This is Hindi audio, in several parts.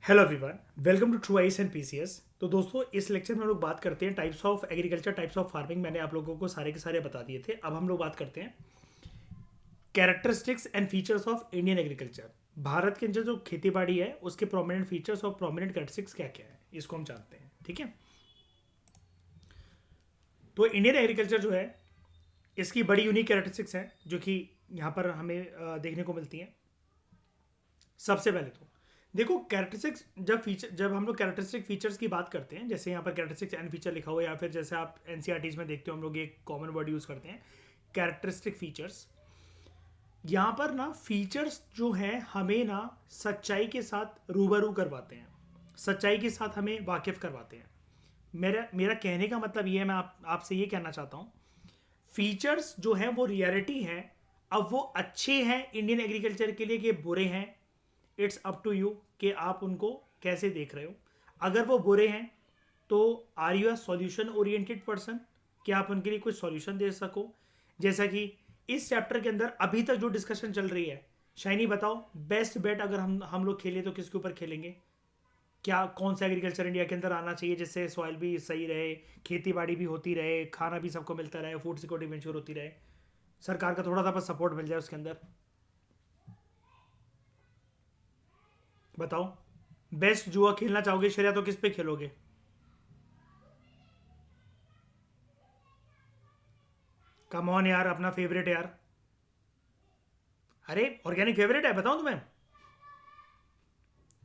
Hello everyone, welcome to true IAS and PCS. तो दोस्तों, इस लेक्चर में हम लोग बात करते हैं types of agriculture, types of farming. मैंने आप लोगों को सारे के सारे बता दिए थे। अब हम लोग बात करते हैं characteristics and features of Indian agriculture. Bharat के अंदर जो खेती बाड़ी है उसके प्रोमिनेंट फीचर्स और प्रोमिनेंट कैरेक्टरिस्टिक्स क्या क्या है, इसको हम जानते हैं। ठीक है। तो इंडियन एग्रीकल्चर जो है, इसकी बड़ी यूनिक कैरेक्टरिस्टिक्स हैं जो कि यहाँ पर हमें देखने को मिलती हैं। सबसे पहले तो देखो, कैरेक्टरिस्टिक्स जब हम लोग कैरेक्टरिस्टिक फीचर्स की बात करते हैं, जैसे यहाँ पर कैरेक्टरिस्टिक्स एंड फीचर लिखा हुआ है, या फिर जैसे आप एनसीईआरटीज में देखते हो हम लोग एक कॉमन वर्ड यूज करते हैं, कैरेक्टरिस्टिक फीचर्स। यहाँ पर ना फीचर्स जो हैं हमें ना सच्चाई के साथ रूबरू करवाते हैं, सच्चाई के साथ हमें वाकिफ करवाते हैं। मेरा मेरा कहने का मतलब ये है, मैं आपसे ये कहना चाहता हूँ, फीचर्स जो हैं वो रियलिटी हैं। अब वो अच्छे हैं इंडियन एग्रीकल्चर के लिए कि बुरे हैं, इट्स अप टू यू कि आप उनको कैसे देख रहे हो। अगर वो बुरे हैं तो are you a solution oriented person, कि आप उनके लिए कुछ सॉल्यूशन दे सको। जैसा कि इस चैप्टर के अंदर अभी तक जो डिस्कशन चल रही है, शाइनी बताओ, बेस्ट बेट अगर हम लोग खेलें तो किसके ऊपर खेलेंगे? क्या कौन सा एग्रीकल्चर इंडिया के अंदर आना चाहिए जिससे सॉइल भी सही रहे, खेती बाड़ी भी होती रहे, खाना भी सबको मिलता रहे, फूड सिक्योरिटी इंश्योर होती रहे, सरकार का थोड़ा सा बस सपोर्ट मिल जाए उसके अंदर। बताओ, बेस्ट जुआ खेलना चाहोगे श्रेया तो किस पे खेलोगे? कम ऑन यार, अपना फेवरेट यार। अरे ऑर्गेनिक फेवरेट है, बताऊं तुम्हें?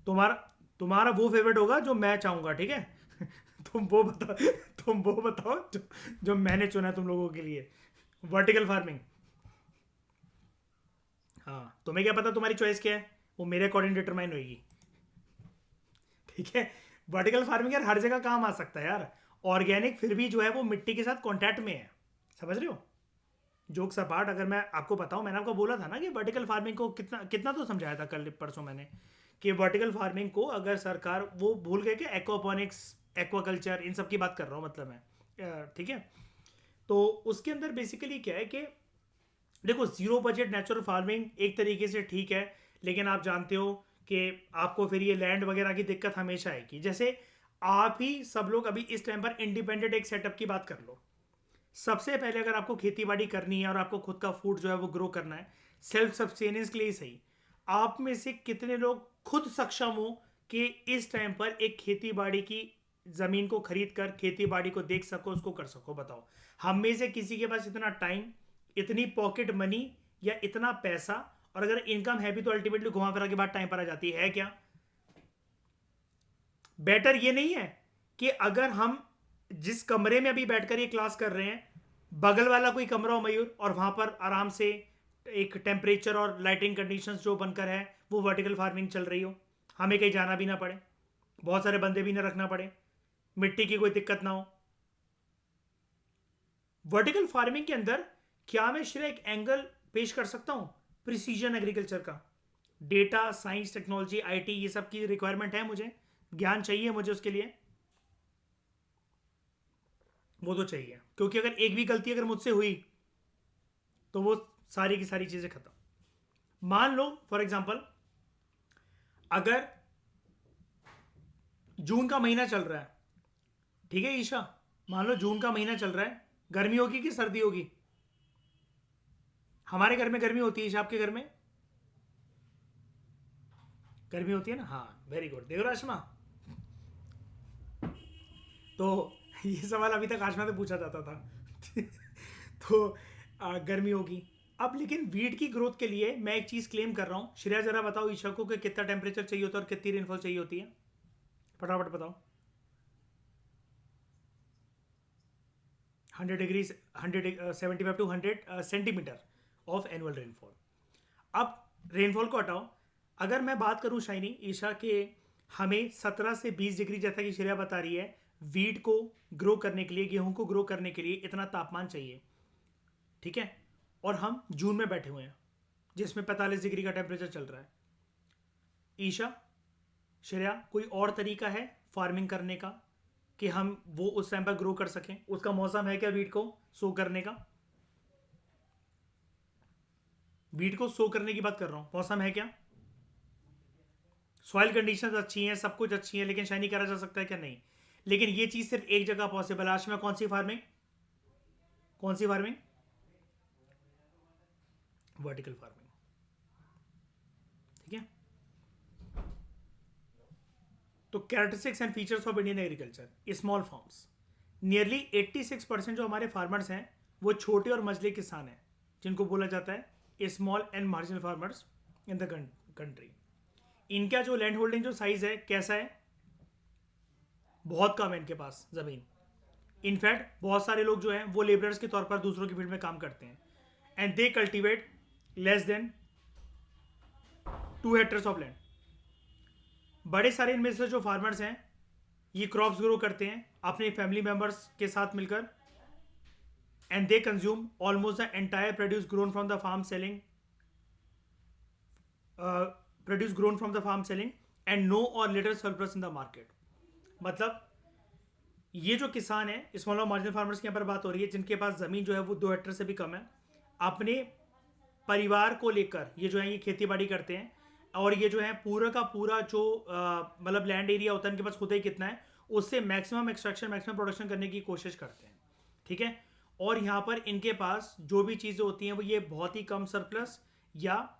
तुम्हारा तुम्हारा वो फेवरेट होगा जो मैं चाहूंगा, ठीक है? तुम वो बताओ, तुम वो बताओ जो मैंने चुना है तुम लोगों के लिए। Vertical farming. हाँ, तुम्हें क्या पता तुम्हारी चॉइस क्या है, वो मेरे अकॉर्डिंग डिटरमाइन होगी। ठीक है। वर्टिकल फार्मिंग यार हर जगह काम आ सकता है यार। ऑर्गेनिक फिर भी जो है वो मिट्टी के साथ कांटेक्ट में है, समझ रहे हो? जोक्स अपार्ट, अगर मैं आपको बताऊं, मैंने आपको बोला था ना कि वर्टिकल फार्मिंग को कितना कितना तो समझाया था कल परसों मैंने, कि वर्टिकल फार्मिंग को अगर सरकार, वो भूल गए कि एक्वापोनिक्स, एक्वाकल्चर, इन सब की बात कर रहा हूँ मतलब मैं। ठीक है। तो उसके अंदर बेसिकली क्या है कि देखो, जीरो बजट नेचुरल फार्मिंग एक तरीके से ठीक है, लेकिन आप जानते हो कि आपको फिर ये लैंड वगैरह की दिक्कत हमेशा आएगी। जैसे आप ही सब लोग अभी इस टाइम पर इंडिपेंडेंट एक सेटअप की बात कर लो। सबसे पहले अगर आपको खेती बाड़ी करनी है और आपको खुद का फूड जो है वो ग्रो करना है, सेल्फ सस्टेनेंस के लिए ही सही, आप में से कितने लोग खुद सक्षम हो कि इस टाइम पर एक खेती बाड़ी की जमीन को खरीद कर खेती बाड़ी को देख सको, उसको कर सको? बताओ। हम में से किसी के पास इतना टाइम, इतनी पॉकेट मनी या इतना पैसा, और अगर इनकम है भी तो अल्टीमेटली घुमा फिरा के बाद टाइम पर आ जाती है क्या? बेटर ये नहीं है कि अगर हम जिस कमरे में अभी बैठकर ये क्लास कर रहे हैं, बगल वाला कोई कमरा हो मयूर, और वहां पर आराम से एक टेम्परेचर और लाइटिंग कंडीशंस जो बनकर है वो वर्टिकल फार्मिंग चल रही हो, हमें कहीं जाना भी ना पड़े, बहुत सारे बंदे भी ना रखना पड़े, मिट्टी की कोई दिक्कत ना हो। वर्टिकल फार्मिंग के अंदर क्या मैं श्रेय एक एंगल पेश कर सकता हूं प्रिसीजन एग्रीकल्चर का? डेटा साइंस टेक्नोलॉजी आईटी ये सब की रिक्वायरमेंट है मुझे, ज्ञान चाहिए मुझे उसके लिए। वो तो चाहिए, क्योंकि अगर एक भी गलती अगर मुझसे हुई तो वो सारी की सारी चीजें खत्म। मान लो फॉर एग्जांपल, अगर जून का महीना चल रहा है, ठीक है ईशा, मान लो जून का महीना चल रहा है, गर्मी होगी कि सर्दी होगी? हमारे घर में गर्मी होती है, ईशा आपके घर में गर्मी होती है ना? हाँ, वेरी गुड, देखो राशमा। तो ये सवाल अभी तक आशमा से पूछा जाता था। तो गर्मी होगी। अब लेकिन वीट की ग्रोथ के लिए मैं एक चीज क्लेम कर रहा हूँ। श्रेया जरा बताओ ईशा को कि कितना टेम्परेचर चाहिए होता है और कितनी रेनफॉल चाहिए होती है? फटाफट बताओ। 100 degree, 175 to 100 centimetre of annual rainfall. अब रेनफॉल को हटाओ, अगर मैं बात करूं शाइनी ईशा के, हमें 17 से 20 डिग्री, जैसा कि श्रेया बता रही है, वीट को ग्रो करने के लिए, गेहूं को ग्रो करने के लिए इतना तापमान चाहिए, ठीक है? और हम जून में बैठे हुए हैं जिसमें 45 डिग्री का टेम्परेचर चल रहा है। ईशा, श्रेया, कोई और तरीका है फार्मिंग करने का कि हम वो उस टाइम पर ग्रो कर सकें? उसका मौसम है क्या वीट को सो करने का? वीट को सो करने की बात कर रहा हूं, मौसम है क्या? सॉइल कंडीशंस अच्छी हैं, सब कुछ अच्छी है, लेकिन शाइनी करा जा सकता है क्या? नहीं। लेकिन ये चीज़ सिर्फ एक जगह पॉसिबल है। आज में कौन सी फार्मिंग? कौन सी फार्मिंग? Vertical farming. ठीक है। तो characteristics and features of Indian agriculture, small farms. Nearly 86% जो हमारे फार्मर्स हैं वो छोटे और मझले किसान हैं, जिनको बोला जाता है small and marginal farmers in the country. इनका जो लैंड होल्डिंग जो साइज है कैसा है? बहुत कम है इनके पास ज़मीन। इनफैक्ट बहुत सारे लोग जो हैं वो लेबरर्स के तौर पर दूसरों की फील्ड में काम करते हैं, and they cultivate less than 2 hectares of land. बड़े सारे इनमें से जो फार्मर्स हैं ये क्रॉप्स ग्रो करते हैं अपने फैमिली मेम्बर्स के साथ मिलकर, and they consume almost the entire produce grown from the farm selling and no और little surplus in the market. मतलब ये जो किसान है, स्मॉल और मार्जिनल फार्मर्स की यहाँ पर बात हो रही है, जिनके पास ज़मीन जो है वो 2 हेक्टर से भी कम है, अपने परिवार को लेकर ये जो है ये खेती बाड़ी करते हैं, और ये जो है पूरा का पूरा जो मतलब लैंड एरिया होता है इनके पास खुद ही कितना है, उससे मैक्सिमम एक्सट्रैक्शन मैक्सिमम प्रोडक्शन करने की कोशिश करते हैं। ठीक है। और यहाँ पर इनके पास जो भी चीज़ें होती हैं वो ये बहुत ही कम सरप्लस या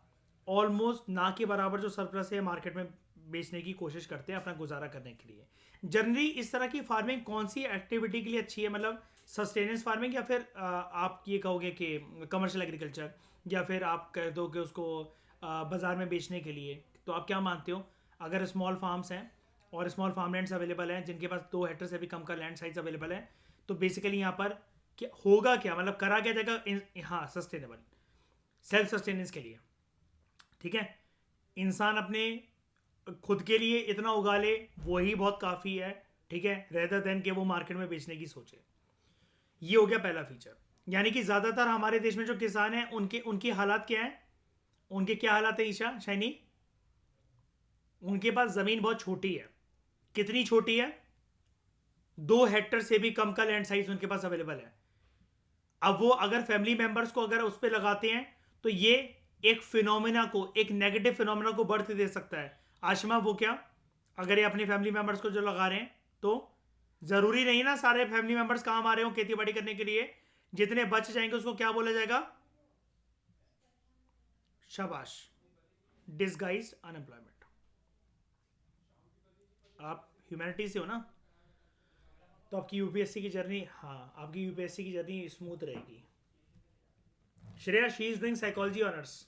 ऑलमोस्ट ना के बराबर जो सरप्लस है मार्केट में बेचने की कोशिश करते हैं अपना गुजारा करने के लिए। जनरली इस तरह की फार्मिंग कौन सी एक्टिविटी के लिए अच्छी है? मतलब सस्टेनेंस फार्मिंग, या फिर आप ये कहोगे कि कमर्शियल एग्रीकल्चर, या फिर आप कह दो कि उसको बाज़ार में बेचने के लिए? तो आप क्या मानते हो? अगर स्मॉल फार्म्स हैं और स्मॉल फार्म लैंड्स अवेलेबल हैं जिनके पास 2 हेक्टर से भी कम का लैंड साइज अवेलेबल है, तो बेसिकली यहाँ पर क्या होगा, क्या मतलब करा क्या जाएगा? हाँ, सस्टेनेबल, सेल्फ सस्टेनेंस के लिए। ठीक है। इंसान अपने खुद के लिए इतना उगा ले वही बहुत काफ़ी है। ठीक है, रेदर देन कि वो मार्केट में बेचने की सोचे। ये हो गया पहला फीचर। यानी कि ज़्यादातर हमारे देश में जो किसान हैं उनके उनकी हालात क्या है? उनके क्या हालात है ईशा, शैनी? उनके पास ज़मीन बहुत छोटी है। कितनी छोटी है? 2 हेक्टर से भी कम का लैंड साइज उनके पास अवेलेबल है। अब वो अगर फैमिली मेंबर्स को अगर उस पर लगाते हैं तो ये एक फिनोमिना को, एक नेगेटिव फिनोमिना को बर्थ दे सकता है। आशमा, वो क्या? अगर ये अपने फैमिली मेंबर्स को जो लगा रहे हैं तो जरूरी नहीं ना सारे फैमिली मेंबर्स काम आ रहे हो खेती बाड़ी करने के लिए। जितने बच जाएंगे उसको क्या बोला जाएगा? शाबाश, डिसगाइज्ड अनएम्प्लॉयमेंट। आप ह्यूमैनिटी से हो ना, तो आपकी यूपीएससी की जर्नी, हाँ, आपकी यूपीएससी की जर्नी स्मूथ रहेगी। Shreya, she is doing psychology honours.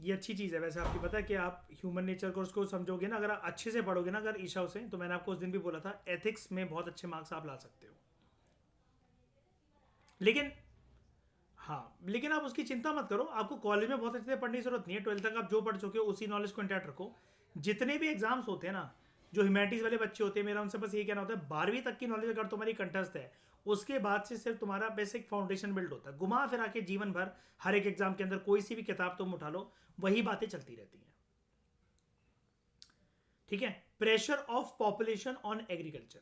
ये अच्छी चीज़ है वैसे आपकी। पता है कि आप ह्यूमन नेचर कोर्स को समझोगे ना, अगर आप अच्छे से पढ़ोगे ना अगर ईशा से, तो मैंने आपको उस दिन भी बोला था एथिक्स में बहुत अच्छे मार्क्स आप ला सकते हो। लेकिन हाँ, लेकिन आप उसकी चिंता मत करो, आपको कॉलेज में बहुत अच्छे से पढ़ने की जरूरत नहीं है। 12th तक आप जो पढ़ चुके हो उसी नॉलेज को इंटैक्ट रखो। जितने भी एग्जाम्स होते हैं ना, जो ह्यूमैनिटीज़ वाले बच्चे होते हैं, मेरा उनसे बस यही कहना होता है 12वीं तक की नॉलेज अगर तुम्हारी कंठस्थ है, उसके बाद से सिर्फ तुम्हारा बेसिक फाउंडेशन बिल्ड होता है। घुमा फिरा के जीवन भर हर एक एग्जाम के अंदर कोई सी भी किताब तुम उठा लो, वही बातें चलती रहती हैं। ठीक है। Pressure of population on agriculture,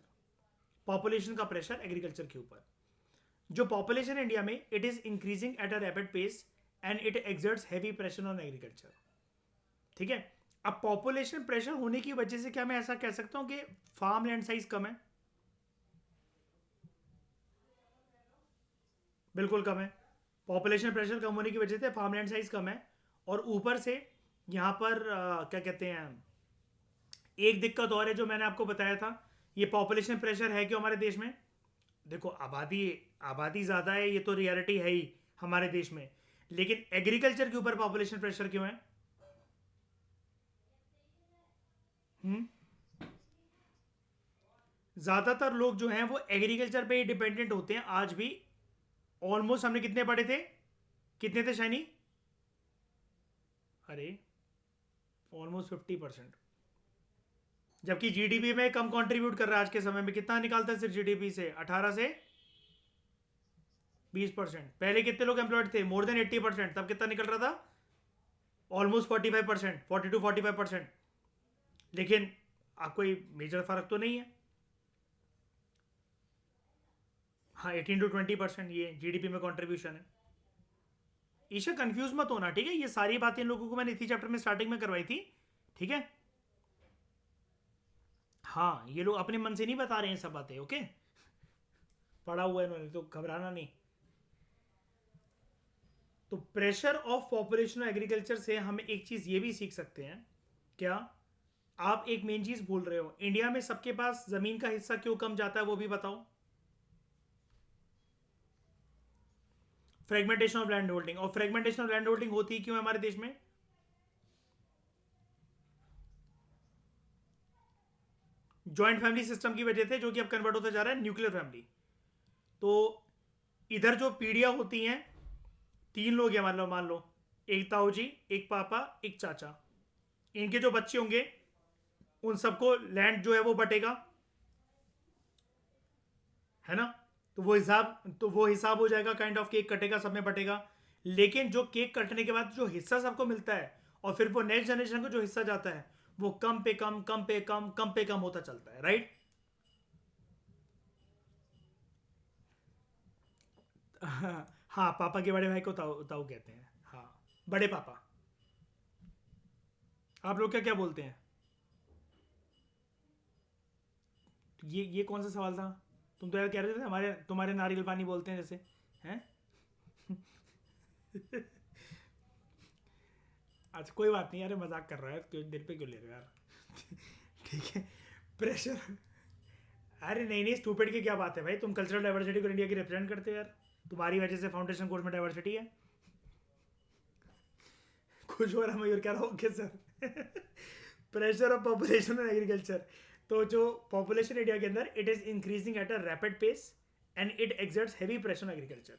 population का प्रेशर एग्रीकल्चर के ऊपर। जो पॉपुलेशन है इंडिया में, it is increasing at a rapid pace and it exerts heavy pressure on agriculture. ठीक है। अब पॉपुलेशन प्रेशर होने की वजह से क्या मैं ऐसा कह सकता हूं कि फार्म लैंड साइज कम है? बिल्कुल कम है। पॉपुलेशन प्रेशर कम होने की वजह से फार्म लैंड साइज कम है। और ऊपर से यहाँ पर क्या कहते हैं, एक दिक्कत और है जो मैंने आपको बताया था। ये पॉपुलेशन प्रेशर है क्यों हमारे देश में? देखो, आबादी आबादी ज़्यादा है, ये तो रियलिटी है ही हमारे देश में। लेकिन एग्रीकल्चर के ऊपर पॉपुलेशन प्रेशर क्यों है? हम्म ज़्यादातर लोग जो हैं वो एग्रीकल्चर पे ही डिपेंडेंट होते हैं आज भी। ऑलमोस्ट हमने कितने पढ़े थे? कितने थे शाइनी? अरे, ऑलमोस्ट 50%। जबकि जीडीपी में कम कंट्रीब्यूट कर रहा है आज के समय में। कितना निकालता है सिर्फ जीडीपी से? 18 से 20%। पहले कितने लोग एम्प्लॉयड थे? More than 80%। तब कितना निकल रहा था? Almost 45%, 40 to 45%। लेकिन आप कोई मेजर फर्क तो नहीं है। हाँ, 18 to 20% ये जीडीपी में कंट्रीब्यूशन है। ईशा कंफ्यूज मत होना, ठीक है? ये सारी बातें इन लोगों को मैंने इसी चैप्टर में स्टार्टिंग में करवाई थी, ठीक है? हाँ, ये लोग अपने मन से नहीं बता रहे हैं सब बातें, ओके? पढ़ा हुआ है इन्होंने, तो घबराना नहीं। तो प्रेशर ऑफ पॉपुलेशन एग्रीकल्चर से हम एक चीज ये भी सीख सकते हैं। क्या? आप एक मेन चीज भूल रहे हो, इंडिया में सबके पास जमीन का हिस्सा क्यों कम जाता है वो भी बताओ। फ्रेगमेंटेशन ऑफ लैंड होल्डिंग, और फ्रेगमेंटेशन ऑफ लैंड होल्डिंग होती क्यों है हमारे देश में? जॉइंट फैमिली सिस्टम की वजह से, जो कि अब कन्वर्ट होता जा रहा है न्यूक्लियर फैमिली। तो इधर जो पीढ़ियां होती हैं, 3 लोग हैं मान लो, एक ताऊ जी, एक पापा, एक चाचा, इनके जो बच्चे होंगे उन सबको लैंड जो है वो बटेगा, है ना? तो वो हिसाब हो जाएगा, काइंड ऑफ केक कटेगा, सब में बटेगा। लेकिन जो केक कटने के बाद जो हिस्सा सबको मिलता है, और फिर वो नेक्स्ट जनरेशन को जो हिस्सा जाता है, वो कम पे कम, कम पे कम, कम पे कम होता चलता है, राइट? हाँ, पापा के बड़े भाई को ताऊ ताऊ कहते हैं, हाँ। बड़े पापा। आप लोग क्या क्या बोलते हैं? ये कौन सा सवाल था? तुम तो यार कह रहे थे हमारे तुम्हारे नारियल पानी बोलते हैं जैसे, हैं? अच्छा, कोई बात नहीं यार, मजाक कर रहा है, क्यों दिल पे क्यों ले रहे हो यार? ठीक है। प्रेशर। अरे नहीं नहीं, स्टूपिड की क्या बात है भाई, तुम कल्चरल डाइवर्सिटी को इंडिया की रिप्रेजेंट करते हो यार। तुम्हारी वजह से फाउंडेशन कोर्स में डाइवर्सिटी है। खुश हो रहा मयूर, कह रहा हूँ okay sir. Pressure of population and agriculture. तो जो पॉपुलेशन इंडिया के अंदर, it is increasing at a rapid pace and it exerts heavy pressure on agriculture.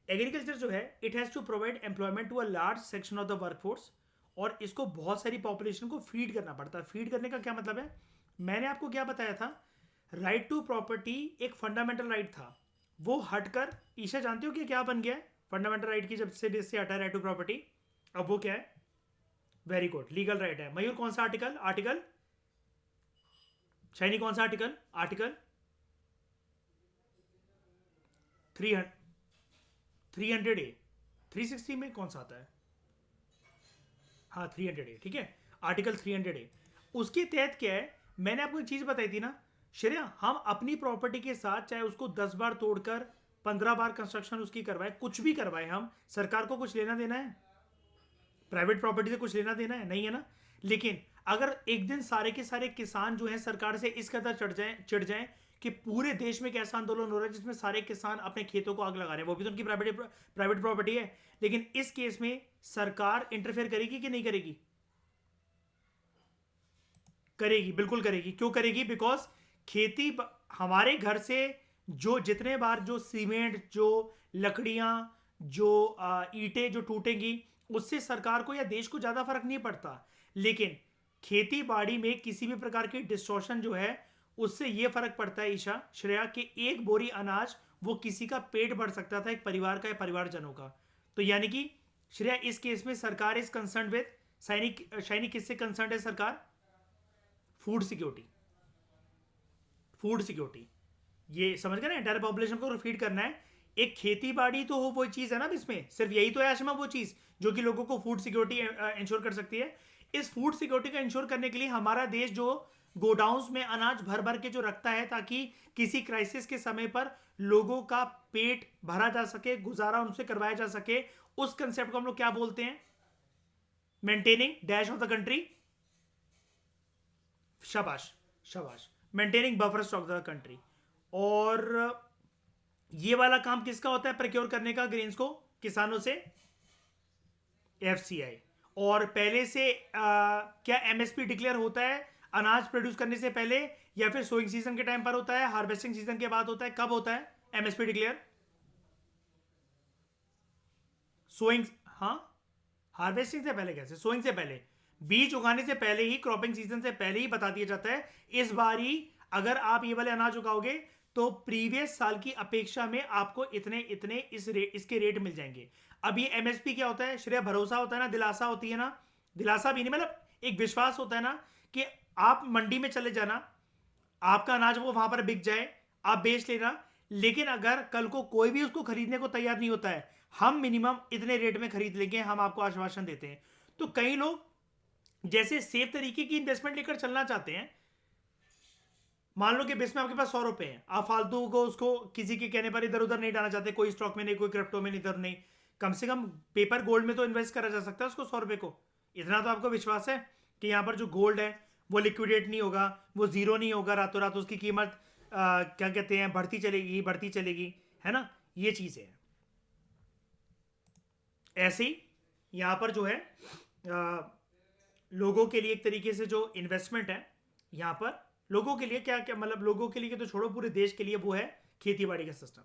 Agriculture जो है, it has to provide employment to a large section of the workforce, और इसको बहुत सारी पॉपुलेशन को फीड करना पड़ता है। फीड करने का क्या मतलब है? मैंने आपको क्या बताया था, राइट टू प्रॉपर्टी एक फंडामेंटल राइट था, वो हटकर, ईशा जानते हो कि क्या बन गया है फंडामेंटल राइट की, जब से देश से हटा है राइट टू प्रॉपर्टी, अब वो क्या है? वेरी गुड, लीगल राइट है। मयूर कौन सा आर्टिकल? आर्टिकल शाइनी कौन सा आर्टिकल? आर्टिकल 300 ए। 360 में कौन सा आता है? हाँ, 300 ए, ठीक है। आर्टिकल 300 ए, उसके तहत क्या है? मैंने आपको एक चीज बताई थी ना श्रेया, हम अपनी प्रॉपर्टी के साथ चाहे उसको 10 बार तोड़कर 15 बार कंस्ट्रक्शन उसकी करवाए, कुछ भी करवाए, हम सरकार को कुछ लेना देना है? प्राइवेट प्रॉपर्टी से कुछ लेना देना है नहीं, है ना? लेकिन अगर एक दिन सारे के सारे किसान जो हैं सरकार से इस कदर चिढ़ जाएं कि पूरे देश में एक ऐसा आंदोलन हो रहा है जिसमें सारे किसान अपने खेतों को आग लगा रहे हैं, वो भी तो उनकी प्राइवेट प्रॉपर्टी है, लेकिन इस केस में सरकार इंटरफेयर करेगी कि नहीं करेगी? करेगी, बिल्कुल करेगी। क्यों करेगी? बिकॉज खेती हमारे घर से जो जितने बार जो सीमेंट, जो लकड़ियां, जो ईंटें जो टूटेंगी, उससे सरकार को या देश को ज्यादा फर्क नहीं पड़ता। लेकिन खेती बाड़ी में किसी भी प्रकार की डिस्टॉर्शन जो है, उससे यह फर्क पड़ता है ईशा, श्रेया, कि एक बोरी अनाज वो किसी का पेट भर सकता था, एक परिवार का या परिवारजनों का। तो यानी कि श्रेया, इस केस में सरकार इज कंसर्न विद, सैनिक शाइनी किससे कंसर्न है सरकार? Food security. फूड सिक्योरिटी, ये समझ गए ना? एंटायर पॉपुलेशन को फीड करना है। एक खेती बाड़ी तो हो वो चीज है ना, इसमें सिर्फ यही तो है आशमा, वो चीज जो कि लोगों को फूड सिक्योरिटी इंश्योर कर सकती है। इस फूड सिक्योरिटी का इंश्योर करने के लिए हमारा देश जो गोडाउन्स में अनाज भर भर के जो रखता है, ताकि किसी क्राइसिस के समय पर लोगों का पेट भरा जा सके, गुजारा उनसे करवाया जा सके, उस कंसेप्ट को हम लोग क्या बोलते हैं? Maintaining dash of the country. शाबाश, शाबाश। Maintaining buffer stock the country. और ये वाला काम किसका होता है प्रोक्योर करने का ग्रेन्स को? किसानों से, एफसीआई। और पहले से क्या एमएसपी डिक्लेयर होता है अनाज प्रोड्यूस करने से पहले, या फिर सोइंग सीजन के टाइम पर होता है, हार्वेस्टिंग सीजन के बाद होता है? कब होता है एमएसपी डिक्लेयर? सोइंग, हाँ। हार्वेस्टिंग से पहले कैसे? सोइंग से पहले, बीज उगाने से पहले ही, क्रॉपिंग सीजन से पहले ही बता दिया जाता है इस बारी अगर आप ये वाले अनाज उगाओगे तो प्रीवियस साल की अपेक्षा में आपको इतने इतने इसके रेट मिल जाएंगे। अब ये एमएसपी क्या होता है श्रेया? भरोसा होता है ना, दिलासा होती है ना, दिलासा भी नहीं, मतलब एक विश्वास होता है ना कि आप मंडी में चले जाना, आपका अनाज वो वहां पर बिक जाए, आप बेच लेना। लेकिन अगर कल को कोई भी उसको खरीदने को तैयार नहीं होता है, हम मिनिमम इतने रेट में खरीद लेंगे, हम आपको आश्वासन देते हैं। तो कई लोग जैसे सेफ तरीके की इन्वेस्टमेंट लेकर चलना चाहते हैं, मान लो कि बेस में आपके पास 100 रुपए हैं, आप फालतू को उसको किसी के कहने पर इधर उधर नहीं डालना चाहते, कोई स्टॉक में नहीं, कोई क्रिप्टो में इधर नहीं, कम से कम पेपर गोल्ड में तो इन्वेस्ट करा जा सकता है उसको 100 रुपए को। इतना तो आपको विश्वास है कि यहाँ पर जो गोल्ड है वो लिक्विडेट नहीं होगा, वो जीरो नहीं होगा रातों रात, उसकी कीमत क्या कहते हैं बढ़ती चलेगी बढ़ती चलेगी, है ना, ये चीज़ है। ऐसे ही यहाँ पर जो है लोगों के लिए एक तरीके से जो इन्वेस्टमेंट है यहाँ पर, लोगों के लिए क्या क्या मतलब, लोगों के लिए तो छोड़ो, पूरे देश के लिए वो है खेती बाड़ी का system.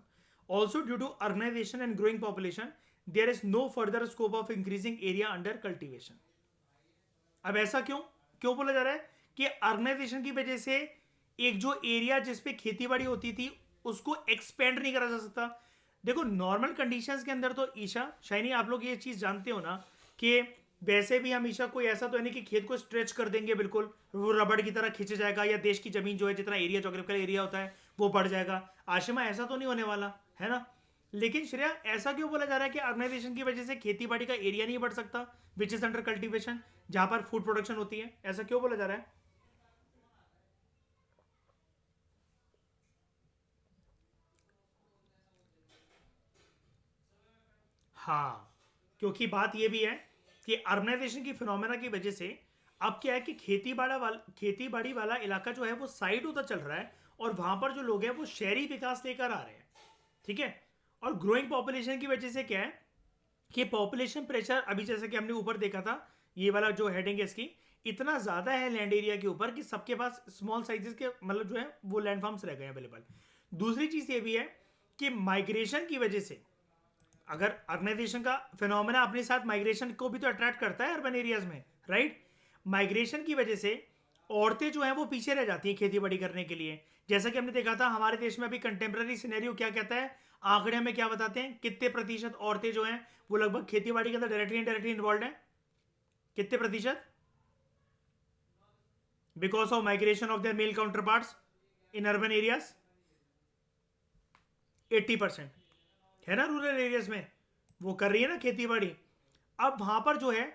Also due to urbanisation and growing population there is no further scope of increasing area under cultivation. अब ऐसा क्यों क्यों बोला जा रहा है कि अर्बनाइजेशन की वजह से एक जो एरिया जिसपे खेती बाड़ी होती थी उसको एक्सपेंड नहीं करा जा सकता। देखो नॉर्मल कंडीशंस के अंदर तो ईशा शाइनी आप लोग ये चीज जानते हो ना कि वैसे भी हम ईशा कोई ऐसा तो है नहीं कि खेत को स्ट्रेच कर देंगे बिल्कुल वो रबड़ की तरह खींच जाएगा, या देश की जमीन जो है जितना एरिया जोग्राफिकल एरिया होता है वो बढ़ जाएगा। आशिमा ऐसा तो नहीं होने वाला है ना। लेकिन श्रेया ऐसा क्यों बोला जा रहा है कि अर्बनाइजेशन की वजह से खेती बाड़ी का एरिया नहीं बढ़ सकता विच इज अंडर कल्टीवेशन, जहां पर फूड प्रोडक्शन होती है, ऐसा क्यों बोला जा रहा है? हाँ, क्योंकि बात यह भी है कि अर्बनाइजेशन की फिनोमेना की वजह से अब क्या है कि खेती बाड़ी वाला इलाका जो है वो साइड होता चल रहा है, और वहां पर जो लोग हैं वो शहरी विकास लेकर आ रहे हैं। ठीक है। और ग्रोइंग पॉपुलेशन की वजह से क्या है कि पॉपुलेशन प्रेशर, अभी जैसे कि हमने ऊपर देखा था, ये वाला जो हेडिंग है इसकी, इतना ज्यादा है लैंड एरिया के ऊपर कि सबके पास स्मॉल साइजेस के मतलब जो है वो लैंड फार्म्स रह गए अवेलेबल। दूसरी चीज ये भी है कि माइग्रेशन की वजह से, अगर अर्बनाइजेशन का फिनोमेना अपने साथ माइग्रेशन को भी तो अट्रैक्ट करता है अर्बन एरियाज में, राइट। माइग्रेशन की वजह से औरतें जो हैं वो पीछे रह जाती हैं खेती बाड़ी करने के लिए। जैसा कि हमने देखा था हमारे देश में अभी कंटेम्प्रेरी सिनेरियो क्या कहता है, आंकड़े हमें क्या बताते हैं, कितने प्रतिशत औरतें जो हैं वो लगभग खेती बाड़ी के अंदर डायरेक्टली इनडायरेक्टली इन्वॉल्व हैं, कितने प्रतिशत, because of migration of their mail counter parts in urban areas 80% है ना। रूरल एरियाज में वो कर रही है ना खेती बाड़ी। अब वहां पर जो है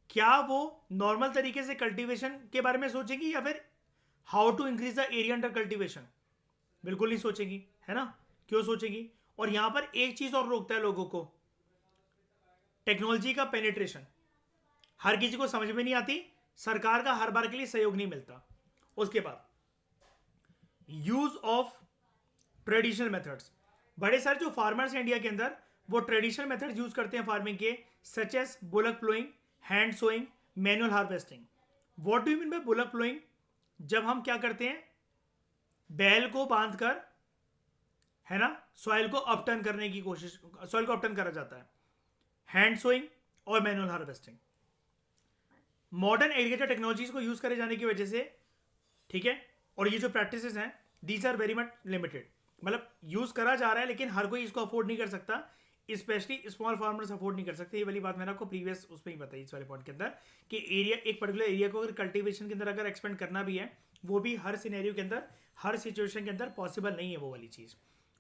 क्या वो नॉर्मल तरीके से कल्टीवेशन के बारे में सोचेगी या फिर how to increase the area under cultivation, बिल्कुल नहीं सोचेगी, है ना। क्यों सोचेगी? और यहां पर एक चीज और रोकता है लोगों को, टेक्नोलॉजी का पेनिट्रेशन। हर किसी को समझ में नहीं आती, सरकार का हर बार के लिए सहयोग नहीं मिलता। उसके बाद यूज ऑफ ट्रेडिशनल मेथड्स, बड़े सारे जो फार्मर्स हैं इंडिया के अंदर वो ट्रेडिशनल मेथड्स यूज करते हैं फार्मिंग के, such as bullock ploughing, hand sowing, manual harvesting. What do you mean by bullock ploughing? जब हम क्या करते हैं, बैल को बांधकर, है ना, सॉइल को अपटर्न करने की कोशिश, सॉइल को अपटर्न करा जाता है। हैंड सोइंग और manual harvesting, modern agriculture technologies को यूज करे जाने की वजह से, ठीक है। और ये जो प्रैक्टिसेस हैं these are very much limited, मतलब यूज करा जा रहा है लेकिन हर कोई इसको अफोर्ड नहीं कर सकता, स्पेशली स्मॉल फार्मर्स अफोर्ड नहीं कर सकते। ये वाली बात मैंने आपको प्रीवियस उसमें ही बताई इस वाले पॉइंट के अंदर कि एरिया, एक पर्टिकुलर एरिया को अगर कल्टीवेशन के अंदर अगर एक्सपेंड करना भी है वो भी हर सिनेरियो के अंदर, हर सिचुएशन के अंदर पॉसिबल नहीं है वो वाली चीज़।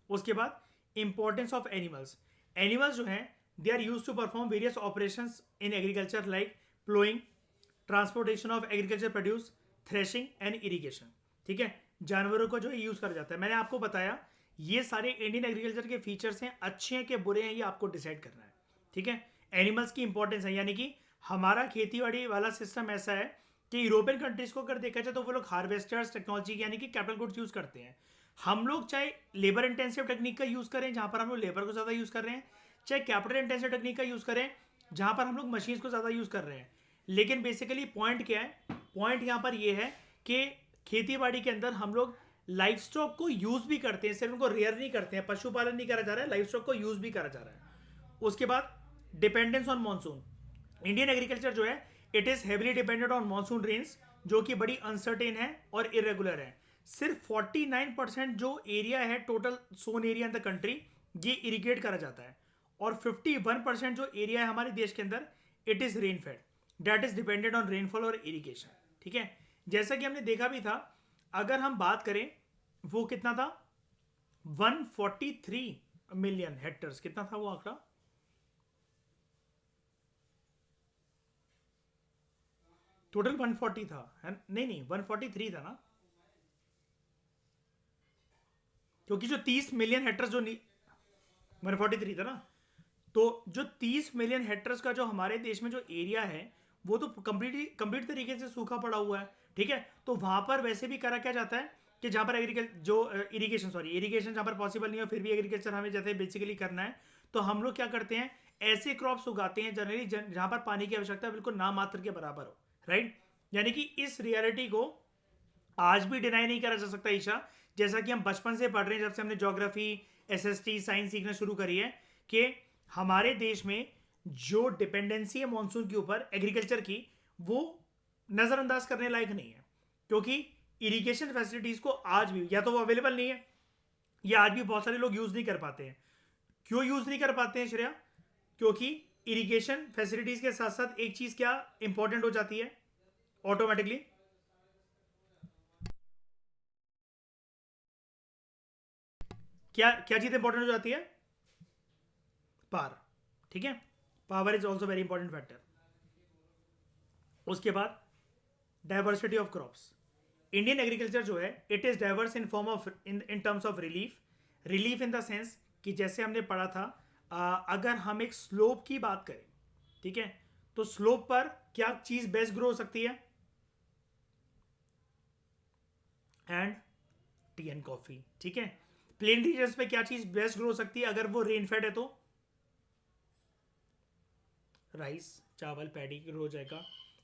उसके बाद इंपॉर्टेंस ऑफ एनिमल्स, एनिमल्स जो हैं they are use to perform various operation in agriculture like ploughing, transportation of agriculture produce, threshing and irrigation. ठीक है, जानवरों को जो है यूज करा जाता है। मैंने आपको बताया ये सारे इंडियन एग्रीकल्चर के फीचर्स हैं, अच्छे हैं कि बुरे हैं ये आपको डिसाइड करना है। ठीक है, एनिमल्स की इंपॉर्टेंस है, यानी कि हमारा खेतीबाड़ी वाला सिस्टम ऐसा है कि यूरोपियन कंट्रीज को अगर देखा जाए तो वो लोग हार्वेस्टर्स टेक्नोलॉजी यानी कि कैपिटल गुड्स यूज करते हैं। हम लोग चाहे लेबर इंटेंसिव टेक्निक का यूज करें जहां पर हम लोग लेबर को ज्यादा यूज कर रहे हैं, चाहे कैपिटल इंटेंसिव टेक्निक का यूज करें जहां पर हम लोग मशीन्स को ज्यादा यूज कर रहे हैं, लेकिन बेसिकली पॉइंट क्या है, पॉइंट यहाँ पर ये है कि खेती बाड़ी के अंदर हम लोग लाइफ स्टॉक को यूज भी करते हैं, सिर्फ उनको रेयर नहीं करते हैं, पशुपालन नहीं करा जा रहा है, लाइफ स्टॉक को यूज भी करा जा रहा है। उसके बाद dependence on monsoon, Indian agriculture जो है it is heavily dependent on monsoon rains जो कि बड़ी अनसर्टेन है और इरेगुलर है। सिर्फ 49% जो एरिया है total sown area in the country ये इरिगेट करा जाता है, और 51% जो एरिया है हमारे देश के अंदर it is rain fade, that is dependent on rainfall और इरिगेशन। ठीक है, जैसा कि हमने देखा भी था, अगर हम बात करें वो कितना था 143 मिलियन हेक्टर्स, कितना था वो आंकड़ा, टोटल 140 था है? नहीं नहीं 143 था ना, क्योंकि जो 30 मिलियन हेक्टर जो 143 था ना, तो जो 30 मिलियन हेक्टर्स का जो हमारे देश में जो एरिया है वो तो कंप्लीट तरीके से सूखा पड़ा हुआ है, ठीक है। तो वहां पर वैसे भी करा क्या जाता है कि जहां पर इरिगेशन जहां पर पॉसिबल नहीं हो, फिर भी एग्रीकल्चर हमें जैसे बेसिकली करना है, तो हम लोग क्या करते हैं, ऐसे क्रॉप्स उगाते हैं जनरली जहां पर पानी की आवश्यकता बिल्कुल नाम मात्र के बराबर हो, राइट। यानी कि इस रियलिटी को आज भी डिनाई नहीं करा जा सकता ईशा, जैसा कि हम बचपन से पढ़ रहे हैं, जब से हमने ज्योग्राफी एसएसटी साइंस सीखना शुरू करी है, कि हमारे देश में जो डिपेंडेंसी है मॉनसून के ऊपर एग्रीकल्चर की, वो नजरअंदाज करने लायक नहीं है, क्योंकि इरिगेशन फैसिलिटीज को आज भी या तो वो अवेलेबल नहीं है, या आज भी बहुत सारे लोग यूज नहीं कर पाते हैं। क्यों यूज नहीं कर पाते हैं श्रेया? क्योंकि इरिगेशन फैसिलिटीज के साथ साथ एक चीज क्या इंपॉर्टेंट हो जाती है ऑटोमेटिकली, क्या क्या चीज इंपॉर्टेंट हो जाती है? पावर, ठीक है। Power is also very important factor. उसके बाद diversity of crops. Indian agriculture जो है it is diverse in form of in terms of relief in the sense कि जैसे हमने पढ़ा था, अगर हम एक स्लोप की बात करें, ठीक है, तो स्लोप पर क्या चीज बेस्ट ग्रो हो सकती है? एंड टी एंड कॉफी, ठीक है। प्लेन रीजन्स पे क्या चीज बेस्ट ग्रो हो सकती है अगर वो रेन फेड है? तो राइस, चावल, पैडी ग्रो हो जाएगा,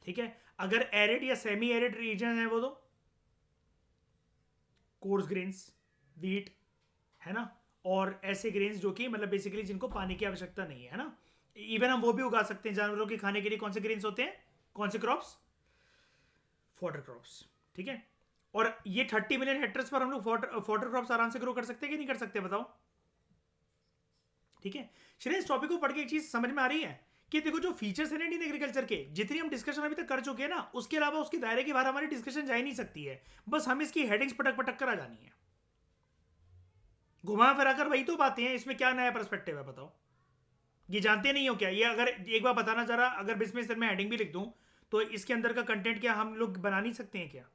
ठीक है। अगर एरिड या सेमी एरिड रीजन है वो तो कोर्स ग्रेन्स, व्हीट, है ना, और ऐसे ग्रेन्स जो कि मतलब बेसिकली जिनको पानी की आवश्यकता नहीं है ना। इवन हम वो भी उगा सकते हैं जानवरों के खाने के लिए। कौन से ग्रेन्स होते हैं, कौन से क्रॉप्स? फॉडर क्रॉप्स, ठीक है। और ये 30 मिलियन हेक्टर्स पर हम लोग फॉडर क्रॉप्स आराम से ग्रो कर सकते हैं कि नहीं कर सकते, बताओ? ठीक है। श्रेय, इस टॉपिक को पढ़ के एक चीज समझ में आ रही है कि देखो जो फीचर्स है इंडियन एग्रीकल्चर के, जितनी हम डिस्कशन अभी तक कर चुके हैं ना, उसके अलावा उसके दायरे के बाहर हमारी डिस्कशन जा ही नहीं सकती है। बस हम इसकी हेडिंग्स पटक पटक कर आ जानी है, घुमा फिरा कर वही तो बातें हैं। इसमें क्या नया पर्सपेक्टिव है, बताओ? ये जानते नहीं हो क्या? ये अगर एक बार बताना जरा, अगर बिजनेस में हेडिंग भी लिख दूं तो इसके अंदर का कंटेंट क्या हम लोग बना नहीं सकते हैं क्या?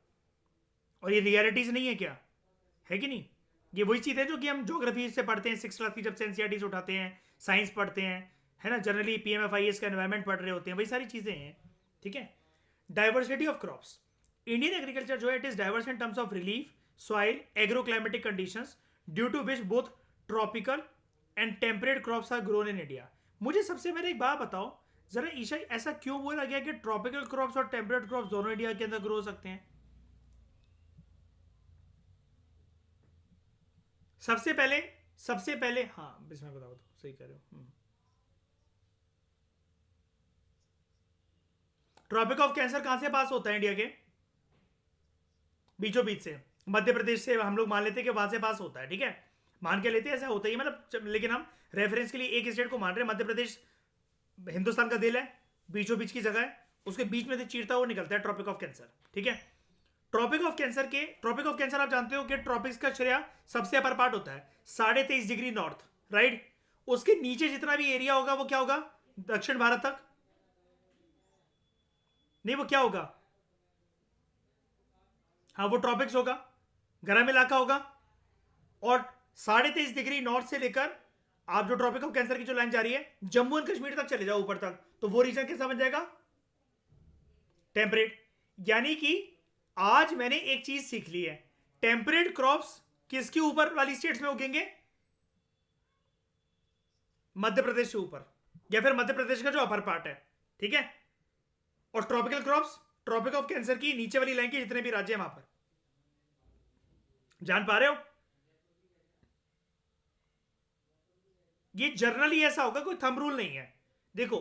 और ये रियलिटीज नहीं है क्या, है कि नहीं? ये वही चीज़ है जो कि हम ज्योग्राफी से पढ़ते हैं 6th क्लास की, जब से एनसीईआरटी से उठाते हैं, साइंस पढ़ते हैं, है ना, जनरली पीएमएफआईएस का एनवायरमेंट पढ़ रहे होते हैं, वही सारी चीज़ें हैं, ठीक है। Diversity of crops. Indian agriculture जो है it is diverse in terms of relief, soil, agro climatic conditions, due to which both tropical and temperate crops are grown in India. मुझे सबसे पहले एक बात बताओ जरा ईशा, ऐसा क्यों बोला गया कि ट्रॉपिकल क्रॉप्स और टेम्परेट क्रॉप्स दोनों इंडिया के अंदर ग्रो हो सकते हैं? सबसे पहले हाँ, इसमें बताओ तो सही कह रहे हो। ट्रॉपिक ऑफ कैंसर कहां से पास होता है इंडिया के? बीचों बीच से, मध्य प्रदेश से हम लोग मान लेते हैं कि वहां से पास होता है, ठीक है। मान के लेते हैं ऐसा होता ही मतलब, लेकिन हम रेफरेंस के लिए एक स्टेट को मान रहे हैं। मध्य प्रदेश हिंदुस्तान का दिल है, बीचों बीच की जगह है, उसके बीच में से चीरता हुआ निकलता है ट्रॉपिक ऑफ कैंसर, ठीक है। ट्रॉपिक ऑफ कैंसर आप जानते हो कि ट्रॉपिक्स का श्रेया सबसे अपर पार्ट होता है 23.5 डिग्री नॉर्थ, राइट। उसके नीचे जितना भी एरिया होगा वो क्या होगा? दक्षिण भारत तक, नहीं वो क्या होगा? हाँ वो ट्रॉपिक्स होगा, गर्म इलाका होगा। और 23.5 डिग्री नॉर्थ से लेकर आप जो ट्रॉपिक ऑफ कैंसर की जो लाइन जा रही है जम्मू एंड कश्मीर तक चले जाओ ऊपर तक, तो वो रीजन कैसा बन जाएगा? टेम्परेट। यानी कि आज मैंने एक चीज सीख ली है, टेम्परेट क्रॉप्स किसके ऊपर वाली स्टेट्स में उगेंगे? मध्य प्रदेश से ऊपर, या फिर मध्य प्रदेश का जो अपर पार्ट है, ठीक है। और tropical crops tropic of cancer की नीचे वाली लाइन के जितने भी राज्य हैं वहां पर, जान पा रहे हो? ये जर्नली ऐसा होगा, कोई थंब रूल नहीं है। देखो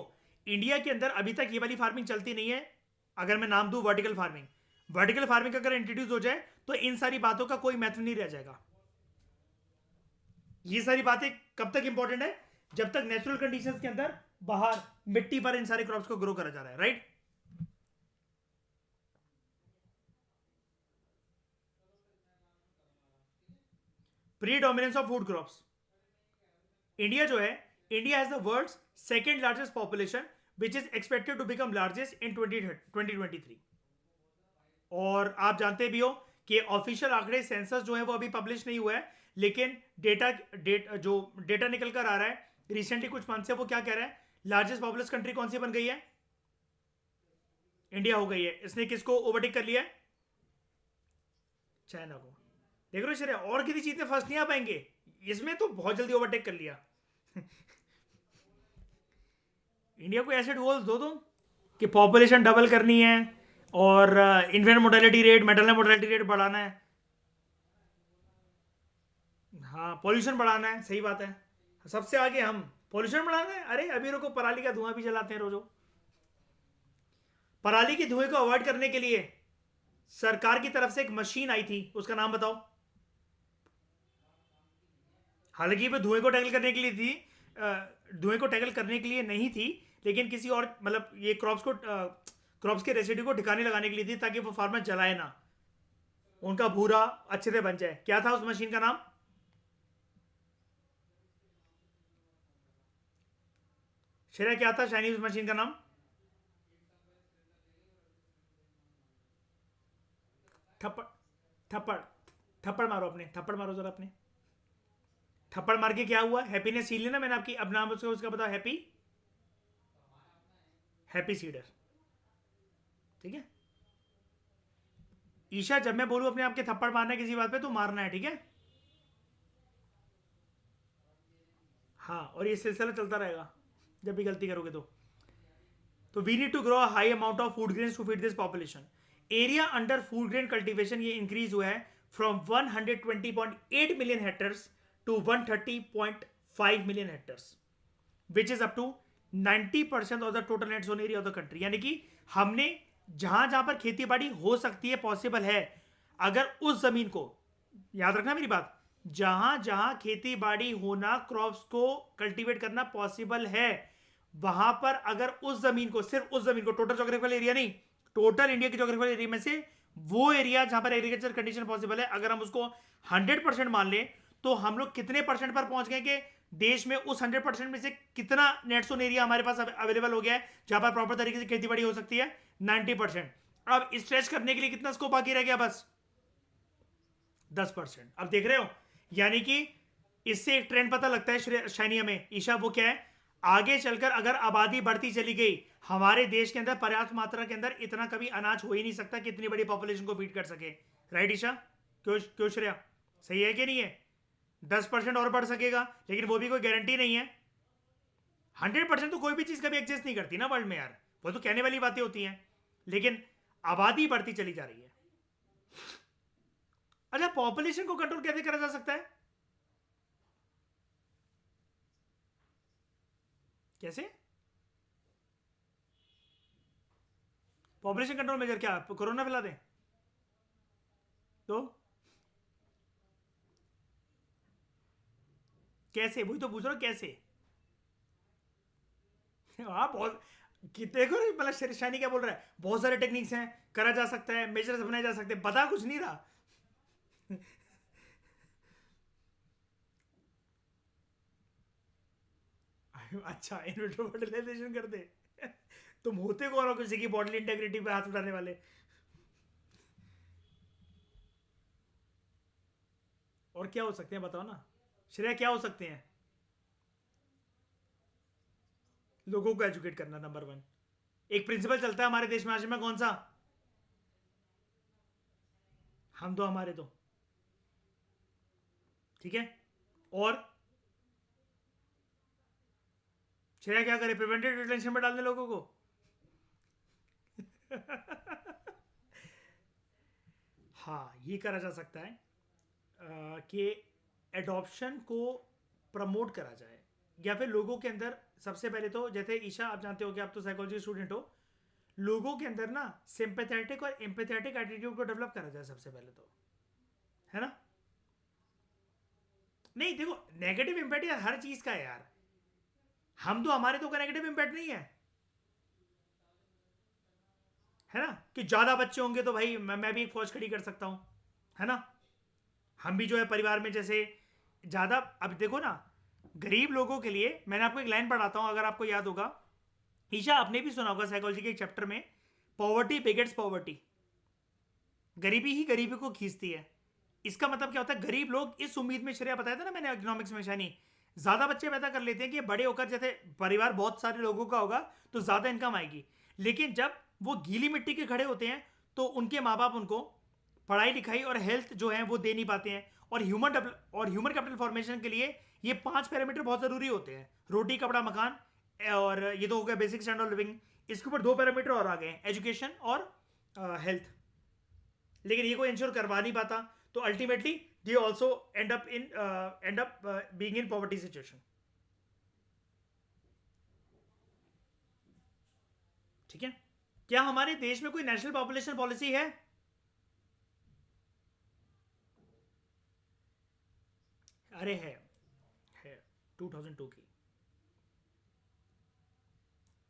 इंडिया के अंदर अभी तक ये वाली फार्मिंग चलती नहीं है। अगर मैं नाम दूं वर्टिकल फार्मिंग, वर्टिकल फार्मिंग अगर इंट्रोड्यूस हो जाए तो इन सारी बातों का कोई महत्व नहीं रह जाएगा। ये सारी बातें कब तक इंपॉर्टेंट है? जब तक नेचुरल कंडीशंस के अंदर बाहर मिट्टी पर इन सारे क्रॉप्स को ग्रो करा जा रहा है, right. Predominance of food crops. India जो है, India has the world's second largest population which is expected to become largest in 2023। और आप जानते भी हो कि ऑफिशियल आंकड़े सेंसस जो है वो अभी पब्लिश नहीं हुआ है, लेकिन जो डेटा निकल कर आ रहा है रिसेंटली कुछ मंथ से, वो क्या कह रहा है, लार्जेस्ट पॉपुलस कंट्री कौन सी बन गई है? इंडिया हो गई है। इसने किसको ओवरटेक कर लिया है? चाइना को। देख रहे हो शर्या, और किसी चीज में फर्स्ट नहीं आ पाएंगे, इसमें तो बहुत जल्दी ओवरटेक कर लिया। इंडिया को एसेट गोल्स दो तुम कि पॉपुलेशन डबल करनी है और infant mortality rate, maternal mortality rate बढ़ाना है। हाँ, पॉल्यूशन बढ़ाना है, सही बात है। सबसे आगे हम पॉल्यूशन बढ़ाना है। अरे अभी रुको, पराली का धुआं भी जलाते हैं रोजो। पराली के धुएं को अवॉइड करने के लिए सरकार की तरफ से एक मशीन आई थी, उसका नाम बताओ। हालांकि वो धुएं को टैकल करने के लिए थी, धुएं को टैकल करने के लिए नहीं थी, लेकिन किसी और मतलब ये क्रॉप्स के रेसिड्यू को ठिकाने लगाने के लिए थी, ताकि वो फार्मर जलाए ना, उनका भूरा अच्छे से बन जाए। क्या था उस मशीन का नाम? शेरा, क्या था चाइनीज मशीन का नाम? थप्पड़ थप्पड़ थप्पड़ मारो अपने, थप्पड़ मारो जरा अपने। थप्पड़ मार के क्या हुआ? हैप्पीनेस सील लेना मैंने आपकी। अब नाम उसका बताओ। Happy, happy seeder. ठीक है ईशा, जब मैं बोलूं अपने आपके थप्पड़ मारना है किसी बात पे तो मारना है, ठीक है? हाँ, और ये सिलसिला चलता रहेगा जब भी गलती करोगे तो we need to grow a high amount of food grains to feed this population. Area under food grain cultivation ये इंक्रीज हुआ है from 120.8 million hectares to 130.5 million hectares, which is up to 90% of the total net sown area of the country. यानी कि हमने जहां जहां पर खेती बाड़ी हो सकती है, पॉसिबल है, अगर उस जमीन को, याद रखना मेरी बात, जहां जहां खेती बाड़ी होना, क्रॉप्स को कल्टीवेट करना पॉसिबल है, वहां पर अगर उस जमीन को, सिर्फ उस जमीन को, टोटल जोग्राफिकल एरिया नहीं, टोटल इंडिया के जोग्राफिकल एरिया में से वो एरिया जहां पर एग्रीकल्चर कंडीशन पॉसिबल है, अगर हम उसको 100% मान लें, तो हम लोग कितने परसेंट पर पहुंच गए कि देश में उस 100% में से कितना नेट जोन एरिया हमारे पास अवेलेबल हो गया है जहां पर प्रॉपर तरीके से खेती बाड़ी हो सकती है? 90%। अब स्ट्रेच करने के लिए कितना स्कोप बाकी रह गया? बस 10%। अब देख रहे हो, यानी कि इससे एक ट्रेंड पता लगता है शाइनी हमें ईशा, वो क्या है? आगे चलकर अगर आबादी बढ़ती चली गई, हमारे देश के अंदर पर्याप्त मात्रा के अंदर इतना कभी अनाज हो ही नहीं सकता कि इतनी बड़ी पॉपुलेशन को फीड कर सके। राइट ईशा? क्यों क्यों श्रेया, सही है कि नहीं है? 10% और बढ़ सकेगा, लेकिन वो भी कोई गारंटी नहीं है। 100% तो कोई भी चीज कभी एग्जिस्ट नहीं करती ना वर्ल्ड में यार, वो तो कहने वाली बातें होती हैं, लेकिन आबादी बढ़ती चली जा रही है। अच्छा, पॉपुलेशन को कंट्रोल कैसे करा जा सकता है? कैसे? पॉपुलेशन कंट्रोल मेजर क्या, कोरोना फैला दें? तो कैसे, वही तो पूछ रहा हूं, कैसे? हाँ बहुत, कि देखो मतलब शैनी क्या बोल रहा है, बहुत सारे टेक्निक्स हैं, करा जा सकता है, मेजर्स बनाए जा सकते हैं, बता कुछ नहीं रहा। अच्छा, इन विट्रो फर्टिलाइजेशन कर दे। तुम होते कौन हो किसी की बॉडी इंटेग्रिटी पे हाथ उठाने वाले? और क्या हो सकते हैं बताओ ना श्रेया, क्या हो सकते हैं? लोगों को एजुकेट करना नंबर वन। एक प्रिंसिपल चलता है हमारे देश में आज में, कौन सा? हम दो हमारे दो, ठीक है? और श्रेया क्या करे, प्रिवेंटिव डिटेंशन में डालने लोगों को? हाँ, ये करा जा सकता है कि एडॉप्शन को प्रमोट करा जाए, या फिर लोगों के अंदर सबसे पहले तो, जैसे ईशा आप जानते हो कि आप तो साइकोलॉजी स्टूडेंट हो, लोगों के अंदर ना सिंपैथेटिक और एम्पैथेटिक एटीट्यूड को डेवलप करा जाए सबसे पहले तो, है ना? नहीं देखो, नेगेटिव इम्पैक्ट यार हर चीज का है यार, हम तो हमारे तो का नेगेटिव इम्पैक्ट नहीं है ना? कि ज्यादा बच्चे होंगे तो भाई मैं भी एक फौज खड़ी कर सकता हूं, है ना? हम भी जो है परिवार में जैसे ज्यादा, अब देखो ना, गरीब लोगों के लिए मैंने आपको एक लाइन पढ़ाता हूं, अगर आपको याद होगा, ईशा आपने भी सुना होगा साइकोलॉजी के एक चैप्टर में, पॉवर्टी बेगेट्स पॉवर्टी। गरीबी ही गरीबी को खींचती है। इसका मतलब क्या होता है, गरीब लोग इस उम्मीद में, श्रेया बताया था ना मैंने इकोनॉमिक्स में शानी, ज्यादा बच्चे पैदा कर लेते हैं कि बड़े होकर जैसे परिवार बहुत सारे लोगों का होगा तो ज्यादा इनकम आएगी। लेकिन जब वो गीली मिट्टी के खड़े होते हैं तो उनके माँ बाप उनको पढ़ाई लिखाई और हेल्थ जो है वो दे नहीं पाते हैं। और ह्यूमन कैपिटल फॉर्मेशन के लिए ये 5 पैरामीटर बहुत जरूरी होते हैं: रोटी कपड़ा मकान, और ये तो हो गया बेसिक स्टैंडर्ड ऑफ लिविंग। इसके ऊपर 2 पैरामीटर और आ गए हैं, एजुकेशन और हेल्थ। लेकिन ये कोई इंश्योर करवा नहीं पाता, तो ultimately they also and up being in poverty situation. ठीक है। क्या हमारे देश में कोई नेशनल पॉपुलेशन पॉलिसी है? अरे है 2002 की।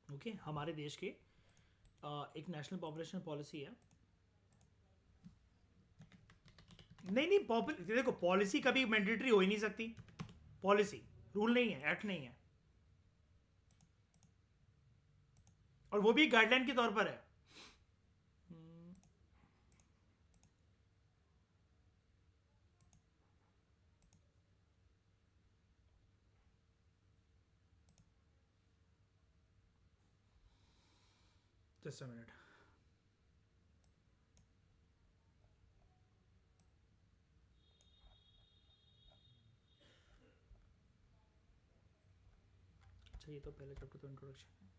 ओके, हमारे देश के एक नेशनल पॉपुलेशन पॉलिसी है। नहीं नहीं, देखो पॉलिसी कभी मैंडेटरी हो ही नहीं सकती। पॉलिसी रूल नहीं है, एक्ट नहीं है, और वो भी गाइडलाइन के तौर पर है। Just a minute. अच्छा, ये तो पहले चैप्टर तो इंट्रोडक्शन है।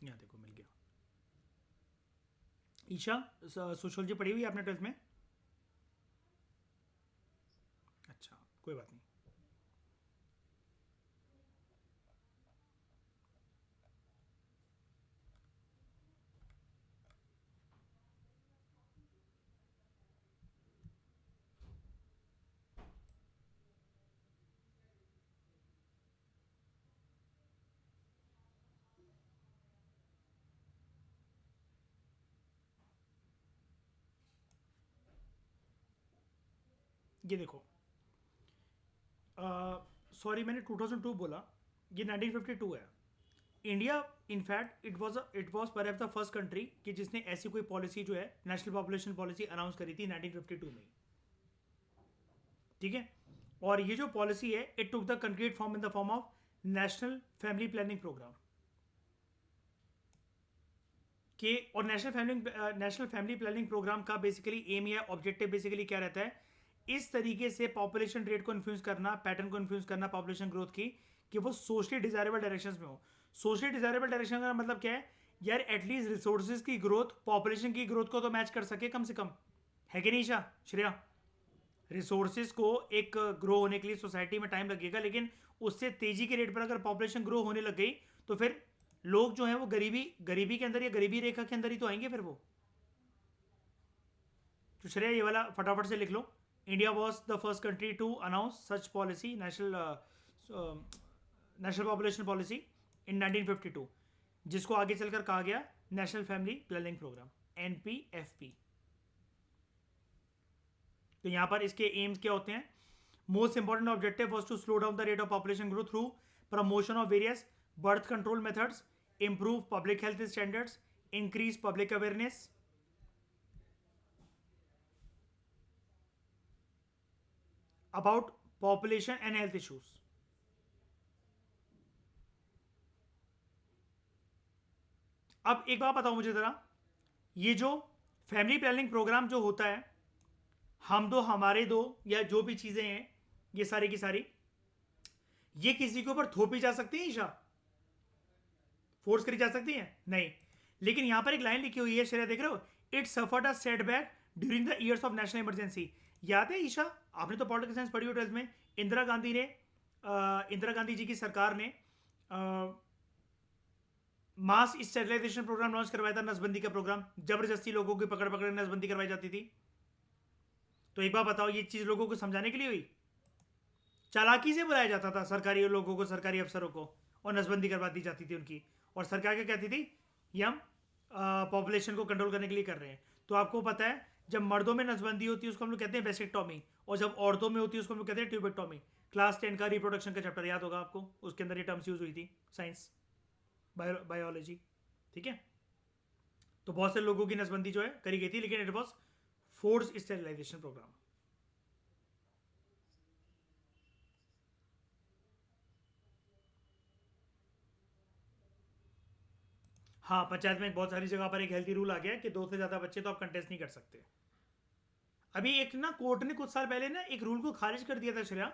यहाँ देखो मिल गया। ईशा, सोशोलॉजी पढ़ी हुई है आपने 12th में? अच्छा, कोई बात नहीं। ये देखो, सॉरी मैंने 2002 बोला, ये 1952 है। India in fact it was perhaps the first country कि जिसने ऐसी कोई पॉलिसी जो है नेशनल पॉपुलेशन पॉलिसी अनाउंस करी थी 1952 में। ठीक है। और ये जो पॉलिसी है, it took the concrete form in the form of national family planning programme के। और नेशनल फैमिली प्लानिंग प्रोग्राम का बेसिकली एम या ऑब्जेक्टिव बेसिकली क्या रहता है, इस तरीके से पॉपुलेशन रेट को इन्फ्लुएंस करना, पैटर्न को इन्फ्लुएंस करना पॉपुलेशन ग्रोथ की, कि वो सोशली डिजायरेबल डायरेक्शंस में हो। सोशली डिजायरेबल डायरेक्शन का मतलब क्या है यार, एटलीस्ट रिसोर्सेज की ग्रोथ पॉपुलेशन की ग्रोथ को तो मैच कर सके कम से कम, है कि नहीं ईशा, श्रेया? रिसोर्सेज को एक ग्रो होने के लिए सोसाइटी में टाइम लगेगा, लेकिन उससे तेजी के रेट पर अगर पॉपुलेशन ग्रो होने लग गई तो फिर लोग जो हैं वो गरीबी गरीबी के अंदर या गरीबी रेखा के अंदर ही तो आएंगे फिर वो। तो श्रेया ये वाला फटाफट से लिख लो। India was the first country to announce such policy, national population policy in 1952, जिसको आगे चलकर कहा गया national family planning programme, NPFP। तो यहां पर इसके एम्स क्या होते हैं? Most important objective was to slow down the rate of population growth through promotion of various birth control methods, improve public health standards, increase public awareness about population and health issues. अब एक बात बताओ मुझे जरा, ये जो फैमिली प्लानिंग प्रोग्राम जो होता है, हम दो हमारे दो या जो भी चीजें हैं ये सारी की सारी, ये किसी के ऊपर थोपी जा सकती है ईशा? फोर्स करी जा सकती है? नहीं। लेकिन यहां पर एक लाइन लिखी हुई है, श्रेया देख रहे हो, it suffered a setback during the years of national emergency. याद है ईशा, आपने तो पॉलिटिकल साइंस पढ़ी हो 12th में, इंदिरा गांधी जी की सरकार ने मास स्टेरिलाइजेशन प्रोग्राम लॉन्च करवाया था, नसबंदी का प्रोग्राम, जबरदस्ती लोगों की पकड़ पकड़ नसबंदी करवाई जाती थी। तो एक बार बताओ, ये चीज़ लोगों को समझाने के लिए हुई? चालाकी से बुलाया जाता था सरकारी लोगों को, सरकारी अफसरों को, और नसबंदी करवा दी जाती थी उनकी। और सरकार क्या कहती थी? ये हम पॉपुलेशन को कंट्रोल करने के लिए कर रहे हैं। तो आपको पता है, जब मर्दों में नसबंदी होती है उसको हम लोग कहते हैं वेसेक्टॉमी, और जब औरतों में होती है उसको हम लोग कहते हैं ट्यूबेक्टॉमी। क्लास 10 का रिप्रोडक्शन का चैप्टर याद होगा आपको, उसके अंदर ये टर्म्स यूज हुई थी, साइंस, बायोलॉजी। ठीक है, तो बहुत से लोगों की नसबंदी जो है करी गई थी, लेकिन it was force sterilisation programme. हाँ, पंचायत में बहुत सारी जगह पर एक हेल्थी रूल आ गया कि दो से ज़्यादा बच्चे तो आप कंटेस्ट नहीं कर सकते। अभी एक ना कोर्ट ने कुछ साल पहले ना एक रूल को खारिज कर दिया था श्रेया।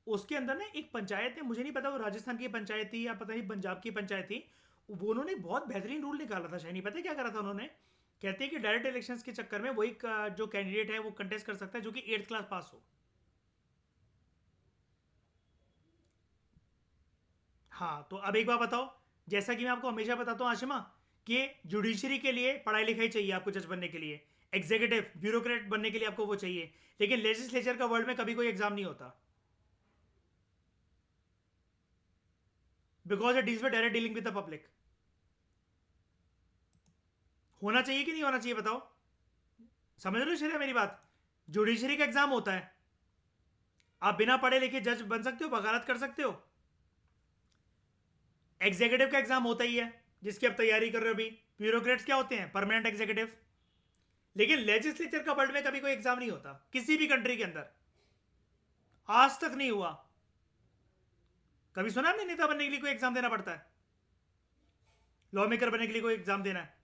उसके अंदर ना एक पंचायत है, मुझे नहीं पता वो राजस्थान की पंचायत थी या पता नहीं पंजाब की पंचायत थी, वो उन्होंने बहुत बेहतरीन रूल निकाला था। शायद नहीं पता क्या करा था उन्होंने। कहते हैं कि डायरेक्ट इलेक्शंस के चक्कर में वो एक जो कैंडिडेट है वो कंटेस्ट कर सकता है जो कि 8th क्लास पास हो। हाँ, तो अब एक बार बताओ, जैसा कि मैं आपको हमेशा बताता हूँ आशिमा, कि जुडिशरी के लिए पढ़ाई लिखाई चाहिए आपको जज बनने के लिए, एग्जीक्यूटिव ब्यूरोक्रेट बनने के लिए आपको वो चाहिए, लेकिन लेजिस्लेचर का वर्ल्ड में कभी कोई एग्जाम नहीं होता, because it deals with direct dealing with the public. होना चाहिए कि नहीं होना चाहिए बताओ? समझ रहे हो श्रेया मेरी बात? जुडिशरी का एग्जाम होता है, आप बिना पढ़े लिखे जज बन सकते हो, वकालत कर सकते हो। एग्जीक्यूटिव का एग्जाम होता ही है, जिसकी आप तैयारी कर रहे हो अभी। ब्यूरोक्रेट्स क्या होते हैं? Permanent executive. लेकिन लेजिस्लेचर का वर्ल्ड में कभी कोई एग्जाम नहीं होता किसी भी कंट्री के अंदर, आज तक नहीं हुआ। कभी सुना आपने नेता बनने के लिए कोई एग्जाम देना पड़ता है? लॉ मेकर बनने के लिए कोई एग्जाम देना है?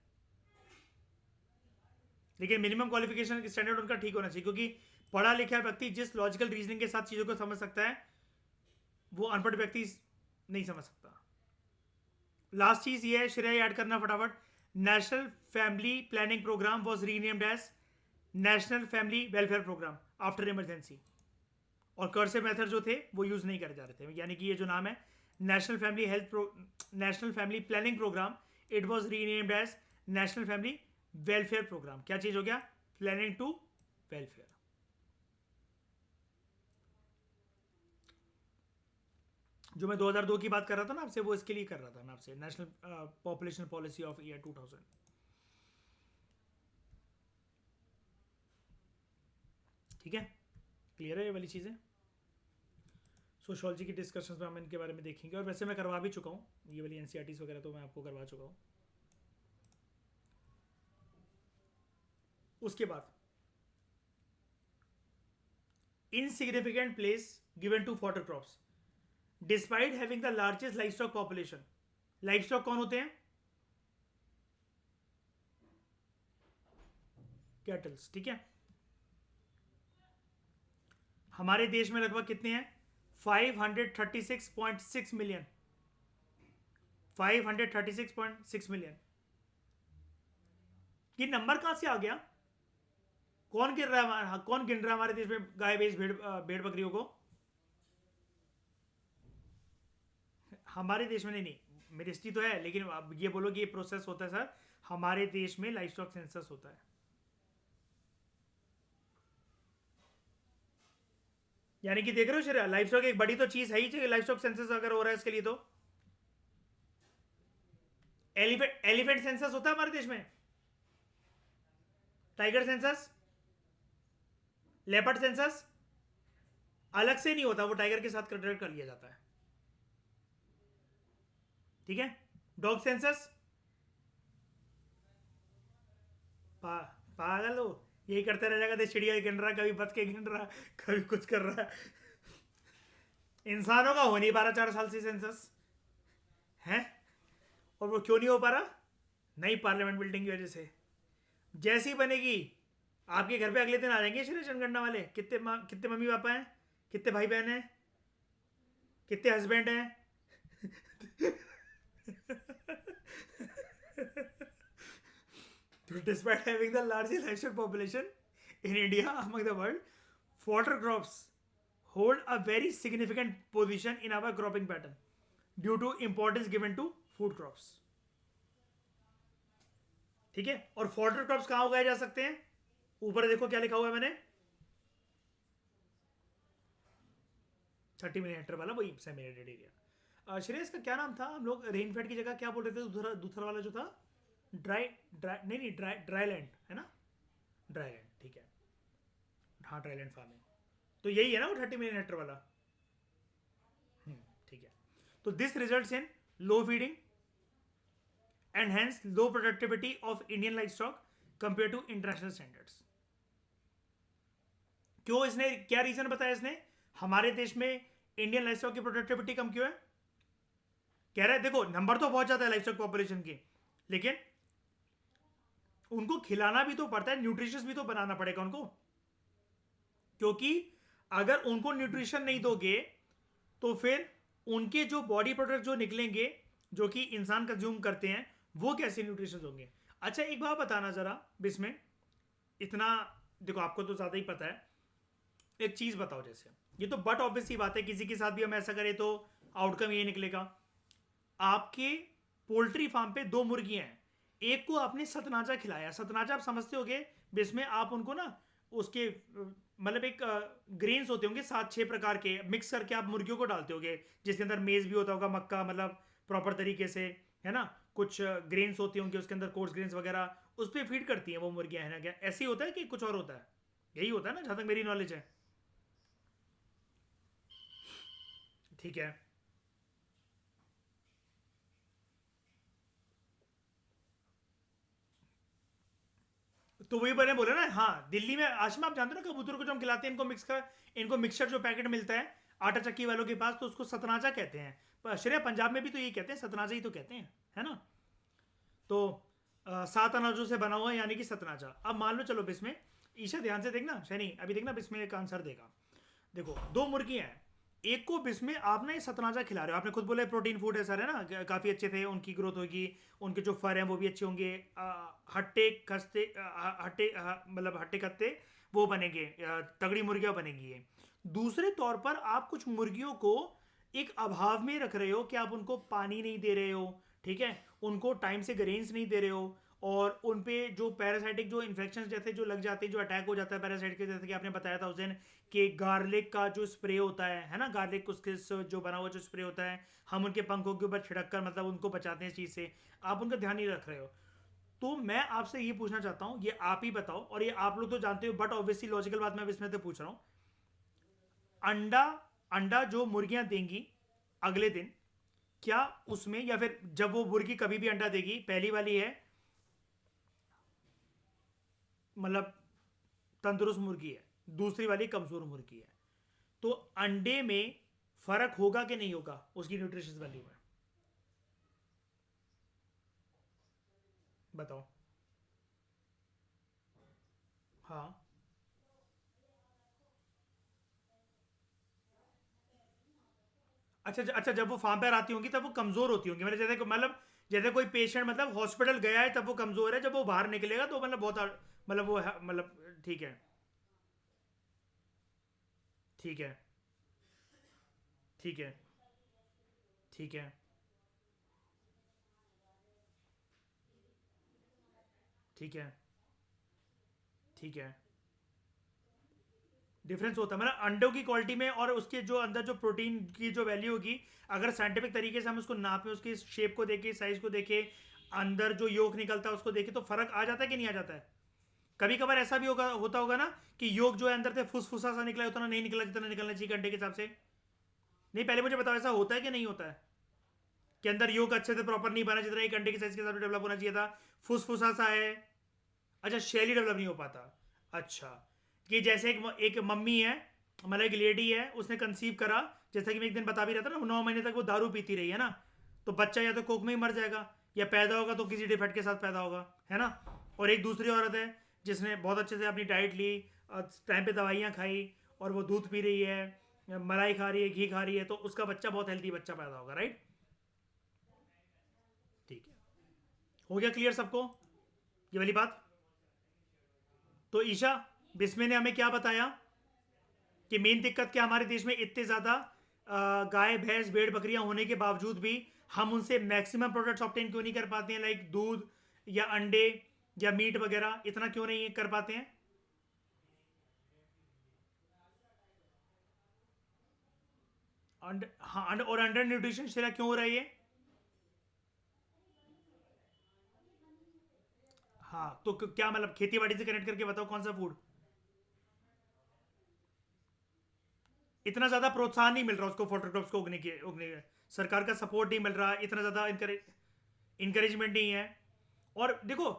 लेकिन मिनिमम क्वालिफिकेशन स्टैंडर्ड उनका ठीक होना चाहिए, क्योंकि पढ़ा लिखा व्यक्ति जिस लॉजिकल रीजनिंग के साथ चीज़ों को समझ सकता है, वो अनपढ़ व्यक्ति नहीं समझ सकता। लास्ट चीज़ ये है, श्रेय ऐड करना फटाफट। National family planning programme was renamed as national family welfare programme after emergency. और कर्सिव मेथड जो थे वो यूज़ नहीं करे जा रहे थे, यानी कि ये जो नाम है national family planning programme, it was renamed as national family welfare programme. क्या चीज़ हो गया? Planning to welfare. जो मैं 2002 की बात कर रहा था ना आपसे, वो इसके लिए कर रहा था मैं आपसे, national population policy of year 2000। ठीक है, क्लियर है ये वाली चीज़ें? सोशोलॉजी की डिस्कशंस में हम इनके बारे में देखेंगे, और वैसे मैं करवा भी चुका हूँ ये वाली एनसीईआरटीज़ वगैरह, तो मैं आपको करवा चुका हूँ। उसके बाद insignificant place given to fodder crops despite having the largest livestock population. Livestock कौन होते हैं? कैटल्स। ठीक है, हमारे देश में लगभग कितने हैं? 536.6 मिलियन। 536.6 मिलियन। ये नंबर कहां से आ गया? कौन गिन रहा है, कौन गिन रहा है हमारे देश में गाय भैंस भेड़ बकरियों को? हमारे देश में नहीं, मिनिस्ट्री तो है, लेकिन अब ये बोलो कि ये प्रोसेस होता है सर, हमारे देश में लाइफ स्टॉक सेंसस होता है। यानी कि देख रहे हो श्रेया, लाइफ स्टॉक एक बड़ी तो चीज है ही, लाइफ स्टॉक सेंसस अगर हो रहा है इसके लिए, तो एलिफेंट सेंसस होता है हमारे देश में, टाइगर सेंसस, लेपर्ड सेंसस अलग से नहीं होता, वो टाइगर के साथ कंसिडर कर लिया जाता है। ठीक है, डॉग सेंसस पागल हो, यही करते रह जाएगा, तो चिड़िया गिन रहा, कभी बच के गिन रहा, कभी कुछ कर रहा है। इंसानों का हो नहीं पा रहा 4 साल से सेंसस है। और वो क्यों नहीं हो पा रहा? नई पार्लियामेंट बिल्डिंग की वजह से। जैसी बनेगी, आपके घर पे अगले दिन आ जाएंगे श्री जनगणना वाले, कितने मम्मी पापा हैं, कितने भाई बहन हैं, कितने हस्बैंड हैं। Despite having the largest livestock population in India among the world, fodder crops hold a very significant position in our cropping pattern due to importance given to food crops. ठीक है, और फॉडर क्रॉप्स कहाँ उगाए जा सकते हैं? ऊपर देखो क्या लिखा हुआ है मैंने, 30 मिलियन हेक्टर वाला वही सेमी एरिड एरिया। श्रेयस का क्या नाम था, हम लोग रेन फेड की जगह क्या बोल रहे थे, दूसरा दूसरा वाला जो था, ड्राई ड्राई नहीं नहीं ड्राई लैंड है ना, ड्राई लैंड, ठीक है। हाँ ड्राई लैंड फार्मिंग, तो यही है ना वो 30 मिलियन हेक्टर वाला। ठीक है। तो this results in low feeding and hence low productivity of Indian livestock compare to international standards. क्यों, इसने क्या रीजन बताया इसने, हमारे देश में इंडियन लाइफ स्टॉक की प्रोडक्टिविटी कम क्यों है। कह रहा है देखो नंबर तो बहुत ज्यादा है लाइफ स्टॉक पॉपुलेशन की, लेकिन उनको खिलाना भी तो पड़ता है, न्यूट्रिशियस भी तो बनाना पड़ेगा उनको, क्योंकि अगर उनको न्यूट्रिशन नहीं दोगे तो फिर उनके जो बॉडी प्रोडक्ट जो निकलेंगे जो कि इंसान कंज्यूम करते हैं वो कैसे न्यूट्रिशियस होंगे। अच्छा एक बात बताना जरा बिस्मिन, इतना देखो आपको तो ज्यादा ही पता है, एक चीज बताओ, जैसे ये तो बट ऑब्वियस ही बात है, किसी के साथ भी हम ऐसा करें तो आउटकम ये निकलेगा। आपके पोल्ट्री फार्म पे 2 मुर्गियां हैं, एक को आपने सतनाजा खिलाया, सतनाजा आप समझते होगे, जिसमें आप उनको ना उसके मतलब एक ग्रेन्स होते होंगे 7-6 प्रकार के मिक्स करके आप मुर्गियों को डालते होगे, जिसके अंदर मेज भी होता होगा, मक्का, मतलब प्रॉपर तरीके से, है ना, कुछ ग्रेन्स होते होंगे उसके अंदर, कोर्स ग्रेन्स वगैरह, उस पर फीड करती हैं वो मुर्गियां, है ना, क्या ऐसे ही होता है कि कुछ और होता है, यही होता है ना जहां तक मेरी नॉलेज है। ठीक है। तो वही मैंने बोला ना, हाँ दिल्ली में आशिमा आप जानते हो ना, कबूतर को जो हम खिलाते हैं, इनको मिक्सचर जो पैकेट मिलता है आटा चक्की वालों के पास, तो उसको सतनाजा कहते हैं, पर श्रेय पंजाब में भी तो यही कहते हैं, सतनाजा ही तो कहते हैं, है ना। तो 7 अनाजों से बना हुआ है, यानी कि सतनाजा। अब मान लो चलो बिस्में, ईशा ध्यान से देखना, शनी अभी देखना, बिस्में एक आंसर देगा। देखो 2 मुर्गियां हैं, एक को बिस्में आप ना ये सतनाजा खिला रहे हो, आपने खुद बोला प्रोटीन फूड है सर, है ना, काफ़ी अच्छे थे, उनकी ग्रोथ होगी, उनके जो फर हैं वो भी अच्छे होंगे, हट्टे खस्ते मतलब हट्टे कत्ते वो बनेंगे, तगड़ी मुर्गियां बनेगी ये। दूसरे तौर पर आप कुछ मुर्गियों को एक अभाव में रख रहे हो कि आप उनको पानी नहीं दे रहे हो, ठीक है, उनको टाइम से ग्रेन्स नहीं दे रहे हो, और उन पे जो पैरासाइटिक जो इन्फेक्शन जैसे जो लग जाते हैं, जो अटैक हो जाता है पैरासाइट के, जैसे कि आपने बताया था उस दिन कि गार्लिक का जो स्प्रे होता है ना, गार्लिक उसके जो बना हुआ जो स्प्रे होता है, हम उनके पंखों के ऊपर छिड़क कर मतलब उनको बचाते हैं इस चीज़ से, आप उनका ध्यान नहीं रख रहे हो। तो मैं आपसे ये पूछना चाहता हूँ, ये आप ही बताओ, और ये आप लोग तो जानते हो, बट ऑब्वियसली लॉजिकल बात मैं इसमें तो पूछ रहा हूँ, अंडा अंडा जो मुर्गियां देंगी अगले दिन, क्या उसमें, या फिर जब वो मुर्गी कभी भी अंडा देगी, पहली वाली है मतलब तंदुरुस्त मुर्गी है, दूसरी वाली कमजोर मुर्गी है, तो अंडे में फर्क होगा कि नहीं होगा उसकी न्यूट्रिशन वैल्यू में, बताओ। हाँ। अच्छा अच्छा, जब वो फार्म पर आती होंगी तब वो कमजोर होती होंगी, मतलब जैसे कोई पेशेंट मतलब हॉस्पिटल गया है तब वो कमजोर है, जब वो बाहर निकलेगा तो मतलब बहुत मतलब वो मतलब ठीक है। ठीक है। ठीक है। ठीक है। ठीक है। ठीक है। डिफरेंस होता है मतलब अंडों की क्वालिटी में, और उसके जो अंदर जो प्रोटीन की जो वैल्यू होगी, अगर साइंटिफिक तरीके से हम उसको नापे, उसकी शेप को देखे, साइज को देखे, अंदर जो योग निकलता है उसको देखे, तो फर्क आ जाता है कि नहीं आ जाता है। कभी कभार ऐसा भी होता होगा ना कि योग जो है अंदर से फुसफुसा सा निकला, उतना नहीं निकला जितना निकलना चाहिए अंडे के हिसाब से। नहीं पहले मुझे बताओ, ऐसा होता है कि नहीं होता है, कि अंदर योग अच्छे से प्रॉपर नहीं बना जितना एक अंडे के साइज के हिसाब से डेवलप होना चाहिए था, फुसफुसा सा है। अच्छा शैली डेवलप नहीं हो पाता। अच्छा, कि जैसे एक मम्मी है, मतलब एक लेडी है, उसने कंसीव करा, जैसा कि मैं एक दिन बता भी रहा था ना, 9 महीने तक वो दारू पीती रही है ना, तो बच्चा या तो कोक में ही मर जाएगा, या पैदा होगा तो किसी डिफेक्ट के साथ पैदा होगा, है ना। और एक दूसरी औरत है जिसने बहुत अच्छे से अपनी डाइट ली, टाइम पे दवाइयाँ खाई, और वो दूध पी रही है, मलाई खा रही है, घी खा रही है, तो उसका बच्चा बहुत हेल्थी बच्चा पैदा होगा, राइट। ठीक है, हो गया क्लियर सबको ये वाली बात। तो ईशा, बिस्मे ने हमें क्या बताया कि मेन दिक्कत क्या, हमारे देश में इतने ज़्यादा गाय भैंस भेड़ बकरियां होने के बावजूद भी हम उनसे मैक्सिमम प्रोडक्ट्स ऑब्टेन क्यों नहीं कर पाते हैं, लाइक दूध या अंडे या मीट वगैरह, इतना क्यों नहीं कर पाते हैं। हाँ और अंडर न्यूट्रिशन श्रेया क्यों हो रहा है ये? हाँ तो क्या मतलब खेती बाड़ी से कनेक्ट करके बताओ कौन सा फूड? इतना ज्यादा प्रोत्साहन नहीं मिल रहा उसको फोटोक्रॉप्स को उगने के। सरकार का सपोर्ट नहीं मिल रहा, इतना ज्यादा इंकरेजमेंट नहीं है। और देखो,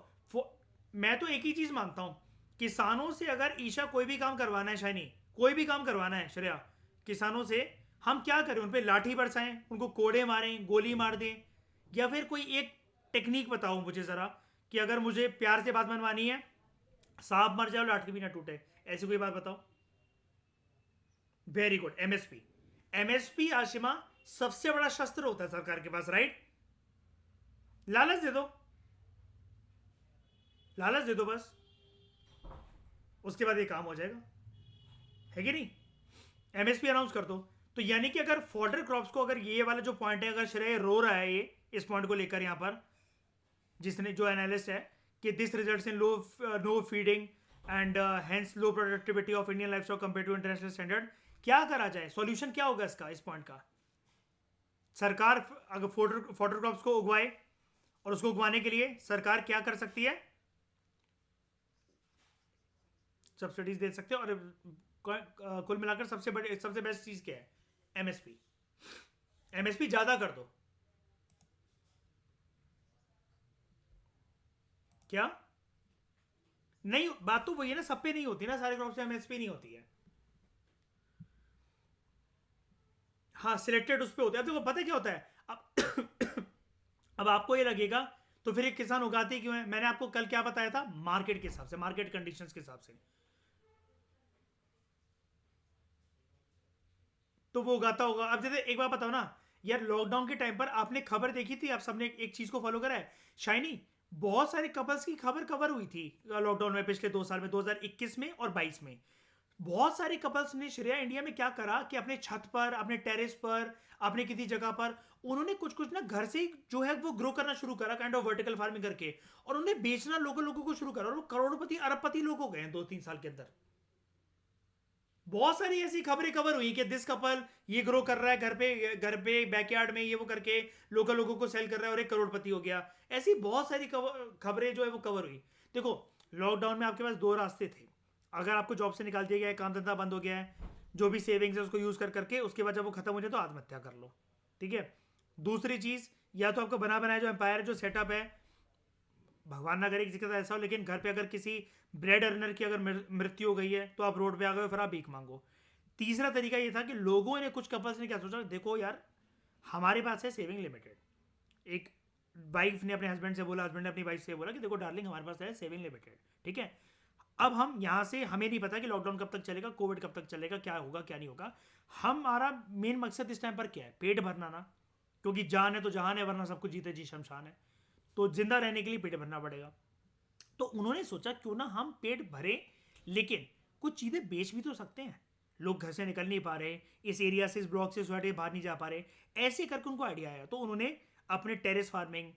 मैं तो एक ही चीज मानता हूं, किसानों से अगर ईशा कोई भी काम करवाना है, शाइनी कोई भी काम करवाना है श्रेया, किसानों से हम क्या करें? उन पे लाठी बरसाएं, उनको कोड़े मारें, गोली मार दें, या फिर कोई एक टेक्निक बताओ मुझे जरा, कि अगर मुझे प्यार से बात मनवानी है, सांप मर जाए और लाठी भी ना टूटे, ऐसी कोई बात बताओ। Very good, MSP. MSP Ashima सबसे बड़ा शस्त्र होता है सरकार के पास, राइट? लालच दे दो, लालच दे दो बस, उसके बाद ये काम हो जाएगा, है कि नहीं? एमएसपी अनाउंस कर दो। तो यानी कि अगर फॉडर क्रॉप्स को, अगर ये वाला जो पॉइंट है, अगर श्रेय रो रहा है ये इस पॉइंट को लेकर यहां पर, जिसने जो एनालिस्ट है, कि this results in low no feeding and hence low productivity of Indian livestock compare to international standard, क्या करा जाए? सॉल्यूशन क्या होगा इसका, इस पॉइंट का? सरकार अगर फॉडर क्रॉप्स को उगवाए, और उसको उगवाने के लिए सरकार क्या कर सकती है? सब्सिडीज दे सकते हैं। और कुल मिलाकर सबसे बेस्ट चीज क्या है? एमएसपी। एमएसपी ज्यादा कर दो। क्या? नहीं, बात तो वही है ना, सब पे नहीं होती ना, सारे क्रॉप से एमएसपी नहीं होती है। हाँ, सिलेक्टेड उस पे होते हैं। अब देखो पता है क्या होता है, अब अब आपको ये लगेगा तो फिर एक किसान उगाते क्यों है? मैंने आपको कल क्या बताया था? मार्केट के हिसाब से, मार्केट कंडीशंस के हिसाब से तो वो उगाता होगा। अब जैसे एक बात बताओ ना यार, लॉकडाउन के टाइम पर आपने खबर देखी थी, आप सबने एक चीज को फॉलो करा है, शाइनी? बहुत सारे कपल्स की खबर कवर हुई थी लॉकडाउन में, पिछले 2 साल में, 2021 में और 22 में। बहुत सारे कपल्स ने श्रेया इंडिया में क्या करा कि अपने छत पर, अपने टेरेस पर, अपने किसी जगह पर उन्होंने कुछ कुछ ना घर से ही जो है वो ग्रो करना शुरू करा, काइंड ऑफ वर्टिकल फार्मिंग करके, और उन्हें बेचना लोगों लोगों को शुरू करा, और वो करोड़पति अरबपति लोग हो गए हैं 2-3 साल के अंदर। बहुत सारी ऐसी खबरें कवर हुई कि दिस कपल ये ग्रो कर रहा है घर पे बैकयार्ड में, ये वो करके लोकल लोगों को सेल कर रहा है और एक करोड़पति हो गया। ऐसी बहुत सारी खबरें जो है वो कवर हुई। देखो, लॉकडाउन में आपके पास दो रास्ते थे। अगर आपको जॉब से निकाल दिया गया है, काम धंधा बंद हो गया है, जो भी सेविंग्स है उसको यूज कर करके उसके बाद जब वो खत्म हो जाए तो आत्महत्या कर लो, ठीक है? दूसरी चीज, या तो आपका बना बनाया जो एम्पायर जो सेटअप है, भगवान ना करे किसी के साथ ऐसा हो, लेकिन घर पे अगर किसी ब्रेड अर्नर की अगर मृत्यु हो गई है तो आप रोड पे आ गए हो, फिर आप भीख मांगो। तीसरा तरीका ये था कि लोगों ने, कुछ कपल्स ने क्या सोचा, देखो यार हमारे पास है सेविंग लिमिटेड। एक वाइफ ने अपने हस्बैंड से बोला, हस्बैंड ने अपनी वाइफ से बोला कि देखो डार्लिंग, हमारे पास है सेविंग लिमिटेड, ठीक है? अब हम यहाँ से, हमें नहीं पता कि लॉकडाउन कब तक चलेगा, कोविड कब तक चलेगा, क्या होगा क्या नहीं होगा। हमारा मेन मकसद इस टाइम पर क्या है? पेट भरना ना, क्योंकि जान है तो जहान है, वरना सब कुछ जीते जी शमशान है। तो जिंदा रहने के लिए पेट भरना पड़ेगा। तो उन्होंने सोचा क्यों ना हम पेट भरें, लेकिन कुछ चीज़ें बेच भी तो सकते हैं। लोग घर से निकल नहीं पा रहे, इस एरिया से, इस ब्लॉक से सोसाइटी बाहर नहीं जा पा रहे, ऐसे करके उनको आइडिया आया। तो उन्होंने अपने टेरेस फार्मिंग,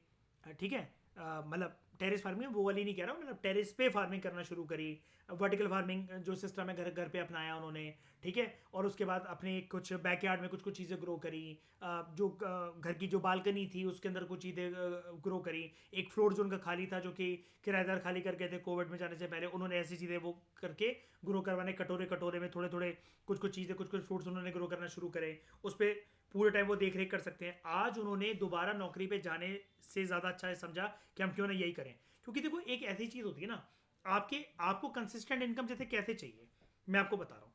ठीक है, मतलब टेरेस फार्मिंग वो वाली नहीं कह रहा हूँ, मतलब टेरेस पे फार्मिंग करना शुरू करी। वर्टिकल फार्मिंग जो सिस्टम है घर घर पे अपनाया उन्होंने, ठीक है? और उसके बाद अपने कुछ बैकयार्ड में कुछ कुछ चीज़ें ग्रो करी। जो घर की जो बालकनी थी उसके अंदर कुछ चीज़ें ग्रो करी। एक फ्लोर जो उनका खाली था, जो कि किराएदार खाली करके थे कोविड में जाने से पहले, उन्होंने ऐसी चीज़ें वो करके ग्रो करवाने, कटोरे कटोरे में थोड़े थोड़े कुछ कुछ चीज़ें, कुछ कुछ फ्रूट्स उन्होंने ग्रो करना शुरू करे। उस पर पूरे टाइम वो देख रेख कर सकते हैं। आज उन्होंने दोबारा नौकरी पे जाने से ज़्यादा अच्छा है समझा कि हम क्यों ना यही करें। क्योंकि देखो, एक ऐसी चीज़ होती है ना, आपको कंसिस्टेंट इनकम जैसे कैसे चाहिए, मैं आपको बता रहा हूँ।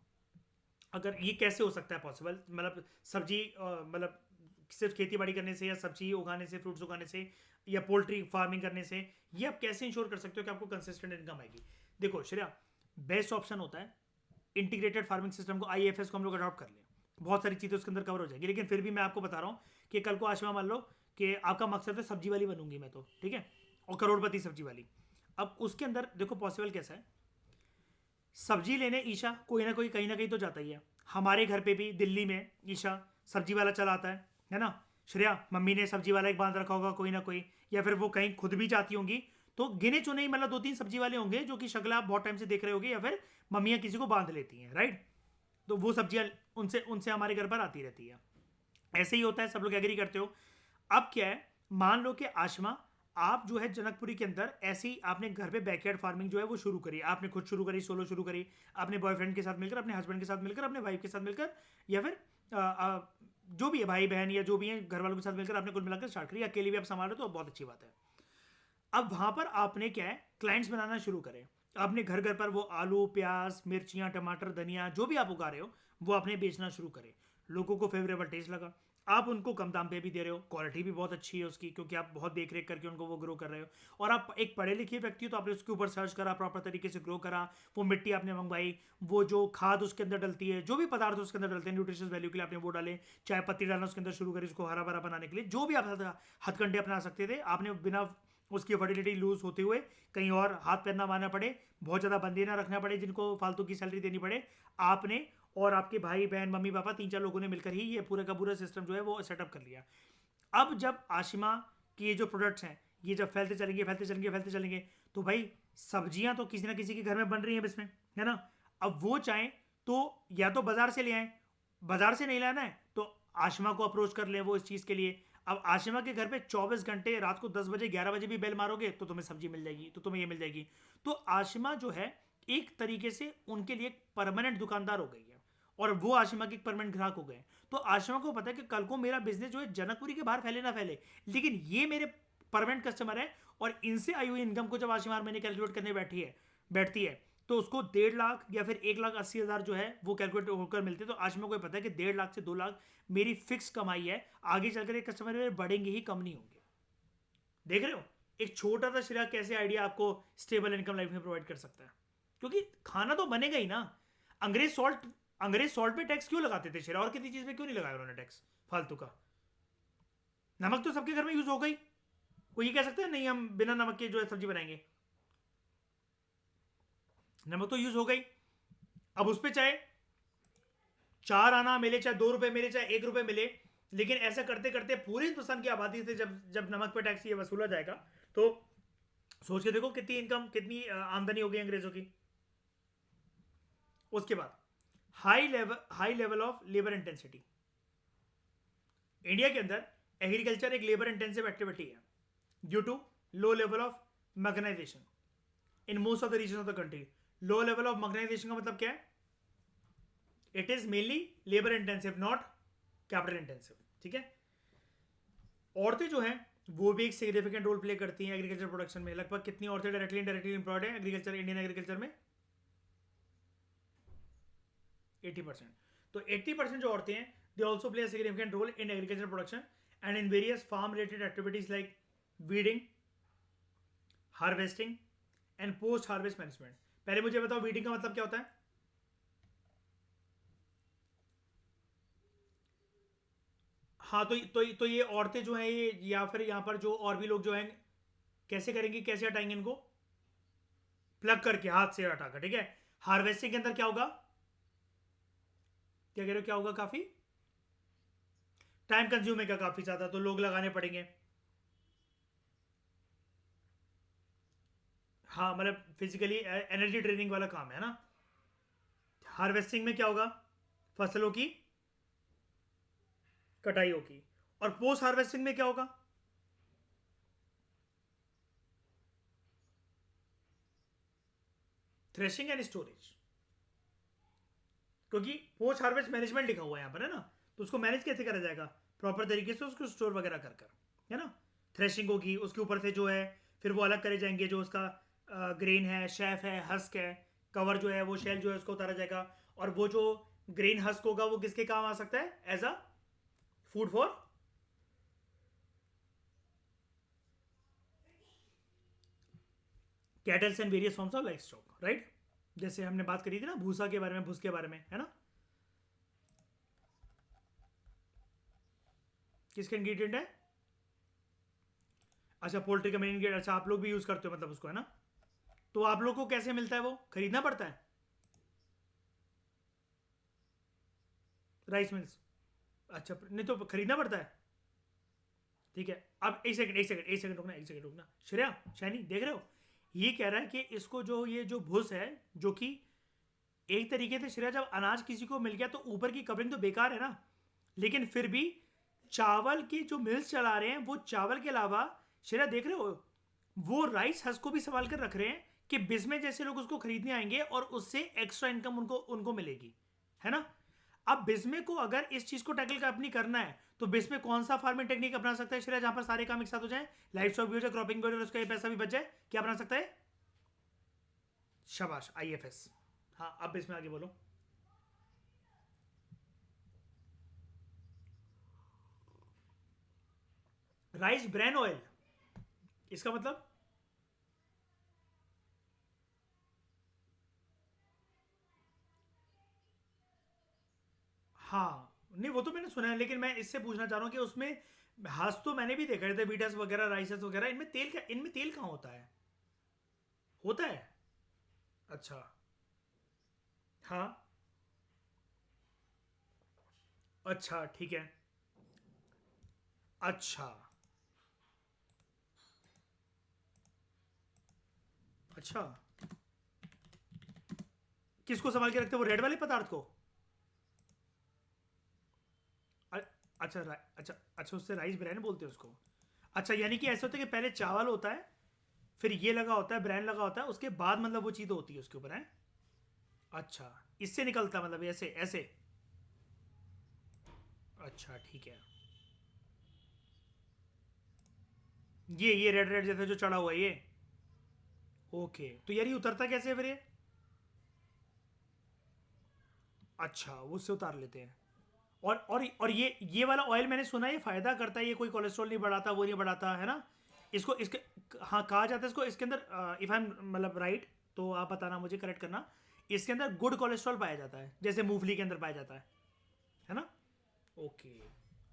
अगर ये कैसे हो सकता है पॉसिबल, मतलब सब्जी, मतलब सिर्फ खेती बाड़ी करने से, या सब्जी उगाने से, फ्रूट्स उगाने से, या पोल्ट्री फार्मिंग करने से, ये आप कैसे इंश्योर कर सकते हो कि आपको कंसिस्टेंट इनकम आएगी? देखो श्रेया, बेस्ट ऑप्शन होता है इंटीग्रेटेड फार्मिंग सिस्टम को, आईएफएस को हम लोग अडॉप्ट कर लें, बहुत सारी चीज़ें उसके अंदर कवर हो जाएगी। लेकिन फिर भी मैं आपको बता रहा हूँ कि कल को आशमा मान लो कि आपका मकसद है सब्जी वाली बनूंगी मैं, तो ठीक है, और करोड़पति सब्जी वाली। अब उसके अंदर देखो पॉसिबल कैसा है। सब्जी लेने ईशा कोई ना कोई कहीं ना कहीं तो जाता ही है। हमारे घर पे भी दिल्ली में ईशा सब्जी वाला चला आता है ना? श्रेया, मम्मी ने सब्जी वाला एक बांध रखा होगा कोई ना कोई, या फिर वो कहीं खुद भी जाती होंगी। तो गिने चुने ही मतलब 2-3 सब्जी वाले होंगे जो कि शक्ल आप बहुत टाइम से देख रहे होगे, या फिर मम्मियाँ किसी को बांध लेती हैं, राइट? तो वो सब्जियां उनसे उनसे हमारे घर पर आती रहती है। ऐसे ही होता है, सब लोग एग्री करते हो। अब क्या है, मान लो कि आशमा, आप जो है जनकपुरी के अंदर ऐसी आपने घर पे बैकयार्ड फार्मिंग जो है वो शुरू करी, आपने खुद शुरू करी, सोलो शुरू करी, अपने बॉयफ्रेंड के साथ मिलकर, अपने हस्बैंड के साथ मिलकर, अपने वाइफ के साथ मिलकर, या फिर जो भी है भाई बहन या जो भी है घर वालों के साथ मिलकर आपने कुल मिलाकर स्टार्ट करी, अकेले भी आप संभाल रहे हो तो बहुत अच्छी बात है। अब वहां पर आपने क्या है, क्लाइंट्स बनाना शुरू करें। आपने घर घर पर वो आलू प्याज मिर्चियाँ टमाटर धनिया जो भी आप उगा रहे हो वो आपने बेचना शुरू करें। लोगों को फेवरेबल टेस्ट लगा, आप उनको कम दाम पे भी दे रहे हो, क्वालिटी भी बहुत अच्छी है उसकी, क्योंकि आप बहुत देख रेख करके उनको वो ग्रो कर रहे हो। और आप एक पढ़े लिखे व्यक्ति हो तो आपने उसके ऊपर सर्च करा, प्रॉपर तरीके से ग्रो करा, वो मिट्टी आपने मंगवाई, वो जो खाद उसके अंदर डलती है, जो भी पदार्थ उसके अंदर डलते हैं न्यूट्रिशियस वैल्यू के लिए आपने वो डाले, चाय पत्ती डालना उसके अंदर शुरू करी, उसको हरा भरा बनाने के लिए जो भी आप हथकंडे अपना सकते थे आपने, बिना उसकी फर्टिलिटी लूज होते हुए कहीं और हाथ पैर ना मारना पड़े, बहुत ज़्यादा बंदी ना रखना पड़े जिनको फालतू की सैलरी देनी पड़े, आपने और आपके भाई बहन मम्मी पापा 3-4 लोगों ने मिलकर ही ये पूरा का पूरा सिस्टम जो है वो सेटअप कर लिया। अब जब आशिमा के ये जो प्रोडक्ट्स हैं ये जब फैलते चलेंगे फैलते चलेंगे फैलते चलेंगे, तो भाई सब्जियां तो किसी ना किसी के घर में बन रही हैं इसमें, है ना। अब वो चाहें तो या तो बाजार से ले आए, बाजार से नहीं लाना है तो आशिमा को अप्रोच कर लें वो इस चीज़ के लिए। अब आशिमा के घर पे 24 घंटे रात को 10 बजे 11 बजे भी बेल मारोगे तो तुम्हें सब्जी मिल जाएगी, तो तुम्हें ये मिल जाएगी। तो आशिमा जो है एक तरीके से उनके लिए एक परमानेंट दुकानदार हो गई है, और वो आशिमा के परमानेंट ग्राहक हो गए। तो आशिमा को पता है कि कल को मेरा बिजनेस जो है जनकपुरी के बाहर फैले ना फैले, लेकिन ये मेरे परमानेंट कस्टमर है, और इनसे आई हुई इनकम को जब आशिमा हर महीने कैलकुलेट करने बैठती है तो उसको 1.5 लाख या फिर 1,80,000 जो है वो कैलकुलेट होकर मिलते हैं। तो आशिमा को पता है कि 1.5 लाख से 2 लाख मेरी फिक्स कमाई है, आगे चलकर ये कस्टमर मेरे बढ़ेंगे ही, कम नहीं होंगे। देख रहे हो एक छोटा सा श्रेया कैसे आइडिया आपको स्टेबल इनकम लाइफ में प्रोवाइड कर सकता है, क्योंकि खाना तो बनेगा ही ना। अंग्रेज सॉल्ट पे टैक्स क्यों लगाते थे शेरा, और किसी चीज पे क्यों नहीं लगाया उन्होंने टैक्स फालतू का। नमक तो सबके घर में यूज हो गई, वो ये कह सकते हैं नहीं हम बिना नमक के जो है सब्जी बनाएंगे, नमक तो यूज हो गई। अब उस पर चाहे 4 आना मिले, चाहे 2 रुपए मिले, चाहे 1 रुपए मिले, लेकिन ऐसा करते करते पूरे हिंदुस्तान की आबादी से जब जब नमक पे टैक्स ये वसूला जाएगा तो सोच के देखो कितनी इनकम, कितनी आमदनी होगी अंग्रेजों की। उसके बाद high level of labour intensity. India के अंदर एग्रीकल्चर एक लेबर इंटेंसिव एक्टिविटी है due to low level of mechanisation in most of the region of the country. Low level of mechanisation का मतलब क्या है, it is mainly labour intensive not capital intensive, ठीक है। औरतें जो हैं वो भी एक सिग्निफिकेंट रोल प्ले करती हैं एग्रीकल्चर प्रोडक्शन में। लगभग कितनी औरतें डायरेक्टली इनडायरेक्टली एम्प्लॉयड है एग्रीकल्चर, इंडियन एग्रीकल्चर में 80%। तो 80% जो औरतें हैं they also play a significant role in agriculture production and in various farm related activities like weeding, harvesting and post harvest management. पहले मुझे बताओ वीडिंग का मतलब क्या होता है। हाँ तो ये औरतें जो हैं ये, या फिर यहाँ पर जो और भी लोग जो हैं कैसे करेंगी, कैसे हटाएंगे इनको, प्लग करके हाथ से हटाकर, ठीक है। हार्वेस्टिंग के अंदर क्या होगा, क्या कह रहे हो क्या होगा, काफी टाइम कंज्यूमिंग है काफी ज्यादा, तो लोग लगाने पड़ेंगे। हाँ मतलब फिजिकली एनर्जी ड्रेनिंग वाला काम है ना। हार्वेस्टिंग में क्या होगा, फसलों की कटाई होगी। और पोस्ट हार्वेस्टिंग में क्या होगा, थ्रेशिंग एंड स्टोरेज। क्योंकि पोस्ट हार्वेस्ट मैनेजमेंट लिखा हुआ है यहाँ पर, है ना, तो उसको मैनेज कैसे करा जाएगा, प्रॉपर तरीके से उसको स्टोर वगैरह कर कर, है ना। थ्रेशिंग होगी, उसके ऊपर से जो है फिर वो अलग करे जाएंगे, जो उसका ग्रेन है, शेफ है, हस्क है, कवर जो है वो शेल जो है उसको उतारा जाएगा। और वो जो ग्रेन हस्क होगा वो किसके काम आ सकता है, as a food for cattles and various forms of livestock, right. जैसे हमने बात करी थी ना भूसा के बारे में, भूस के बारे में, है ना। किसका इंग्रेडिएंट है, अच्छा पोल्ट्री का मेन इंग्रेडिएंट, अच्छा आप लोग भी यूज करते हो मतलब उसको, है ना। तो आप लोग को कैसे मिलता है, वो खरीदना पड़ता है राइस मिल्स, अच्छा नहीं तो खरीदना पड़ता है, ठीक है। अब एक सेकंड रुकना, एक सेकंड रुकना, श्रेया शैनी देख रहे हो, ये कह रहा है कि इसको जो ये जो भूस है, जो कि एक तरीके से श्रेया जब अनाज किसी को मिल गया तो ऊपर की कवरिंग तो बेकार है ना, लेकिन फिर भी चावल की जो मिल्स चला रहे हैं वो चावल के अलावा, शेरा देख रहे हो, वो राइस हस को भी संभाल कर रख रहे हैं कि बिजनेस जैसे लोग उसको खरीदने आएंगे और उससे एक्स्ट्रा इनकम उनको उनको मिलेगी, है ना। अब बिस्मे को अगर इस चीज को टैकल का अपनी करना है तो बिस्मे कौन सा फार्मिंग टेक्निक अपना सकता है श्रेया, जहां पर सारे काम एक साथ हो जाए, लाइफ स्टॉक भी हो जाए, क्रॉपिंग भी हो जाए, उसका ये पैसा भी बच जाए, क्या अपना सकता है? शाबाश, IFS। हाँ, अब इसमें आगे बोलो। राइस ब्रैन ऑयल, इसका मतलब? हाँ, नहीं वो तो मैंने सुना है, लेकिन मैं इससे पूछना चाह रहा हूँ कि उसमें हाथ तो मैंने भी देखा थे, बीटस वगैरह, राइसेस वगैरह, इनमें तेल कहाँ होता है? होता है? अच्छा। हाँ। अच्छा, ठीक है। अच्छा। अच्छा, किसको संभाल के रखते हैं, वो रेड वाले पदार्थ को? अ- अच्छा, अच्छा। अच्छा, उससे राइस ब्रान बोलते हैं उसको। अच्छा, यानी कि ऐसा होता है कि पहले चावल होता है, फिर ये लगा होता है, ब्रांड लगा होता है, उसके बाद मतलब वो चीज़ होती है उसके ऊपर है। अच्छा, इससे निकलता मतलब ऐसे ऐसे? अच्छा, ठीक है। ये रेड रेड जैसा जो चढ़ा हुआ है ये? ओके, तो यार ये उतरता कैसे है फिर ये? अच्छा, वो उससे उतार लेते हैं। और ये वाला ऑयल मैंने सुना है ये फायदा करता है, ये कोई कोलेस्ट्रॉल नहीं बढ़ाता, वो नहीं बढ़ाता, है ना? इसको इसके, हाँ, कहा जाता है इसको, इसके अंदर इफ आई एम मतलब राइट, तो आप बताना मुझे, करेक्ट करना, इसके अंदर गुड कोलेस्ट्रॉल पाया जाता है जैसे मूंगफली के अंदर पाया जाता है ना? ओके।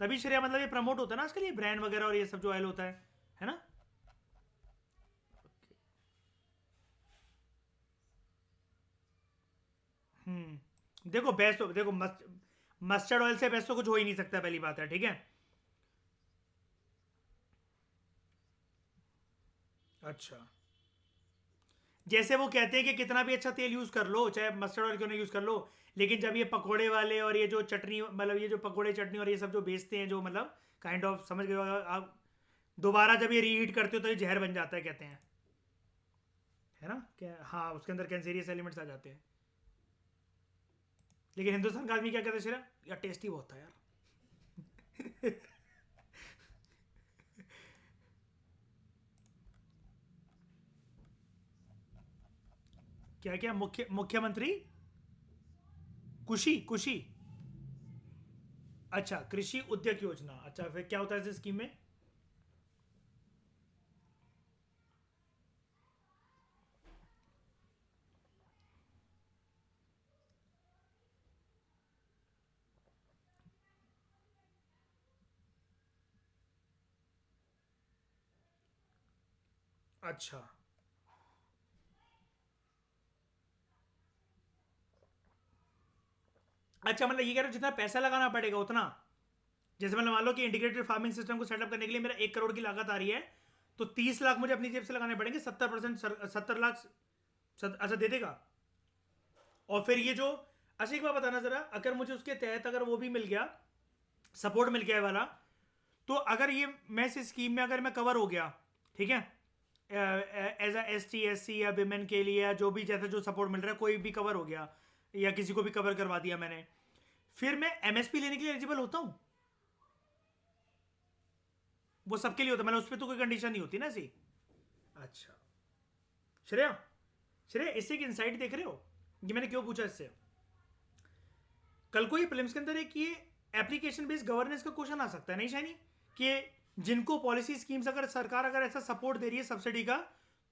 तभी श्रेया मतलब ये प्रमोट होता है ना आजकल, ये ब्रांड वगैरह और ये सब जो ऑयल होता है ना? देखो बेस्ट तो देखो, मस्टर्ड ऑयल से बेस्ट तो कुछ हो ही नहीं सकता, पहली बात है, ठीक है। अच्छा, जैसे वो कहते हैं कि कितना भी अच्छा तेल यूज कर लो, चाहे मस्टर्ड ऑयल क्यों नहीं यूज कर लो, लेकिन जब ये पकोड़े वाले और ये जो चटनी, मतलब ये जो पकोड़े चटनी और ये सब जो बेचते हैं, जो मतलब काइंड ऑफ समझ गए होगा आप, दोबारा जब ये रीहीट करते हो तो ये जहर बन जाता है कहते हैं, है ना? क्या, हाँ, उसके अंदर कैंसेरियस एलिमेंट्स आ जाते हैं। लेकिन हिंदुस्तान का आदमी क्या कहता है शेरा, यार टेस्टी बहुत था यार। क्या क्या, मुख्यमंत्री कुशी कुशी? अच्छा, कृषि उद्योग योजना, अच्छा, फिर क्या होता है इस स्कीम में? अच्छा। अच्छा, मतलब ये कह रहे हो जितना पैसा लगाना पड़ेगा उतना? जैसे मतलब मान लो कि इंटीग्रेटेड फार्मिंग सिस्टम को सेटअप करने के लिए मेरा 1 करोड़ की लागत आ रही है, तो 30 लाख मुझे अपनी जेब से लगाने पड़ेंगे, 70%, 70 लाख। अच्छा, दे देगा? और फिर ये जो, अच्छा एक बात बताना जरा, अगर मुझे उसके तहत अगर वो भी मिल गया, सपोर्ट मिल गया है वाला, तो अगर ये मैं इस स्कीम में अगर मैं कवर हो गया, ठीक है, एज ST SC या विमेन के लिए, या जो भी जैसा जो सपोर्ट मिल रहा है, कोई भी कवर हो गया, या किसी को भी कवर करवा दिया मैंने, फिर मैं MSP लेने के लिए एलिजिबल होता हूँ? वो सबके लिए होता है, मतलब उस पर तो कोई कंडीशन नहीं होती ना ऐसी? अच्छा। श्रेया, श्रेया, इससे एक इंसाइट देख रहे हो, ये मैंने क्यों पूछा इससे? कल को ये प्रीलिम्स के अंदर एक ये एप्लीकेशन बेस्ड गवर्नेंस का क्वेश्चन आ सकता है, नहीं शाइनी? कि जिनको पॉलिसी स्कीम्स अगर सरकार अगर ऐसा सपोर्ट दे रही है सब्सिडी का,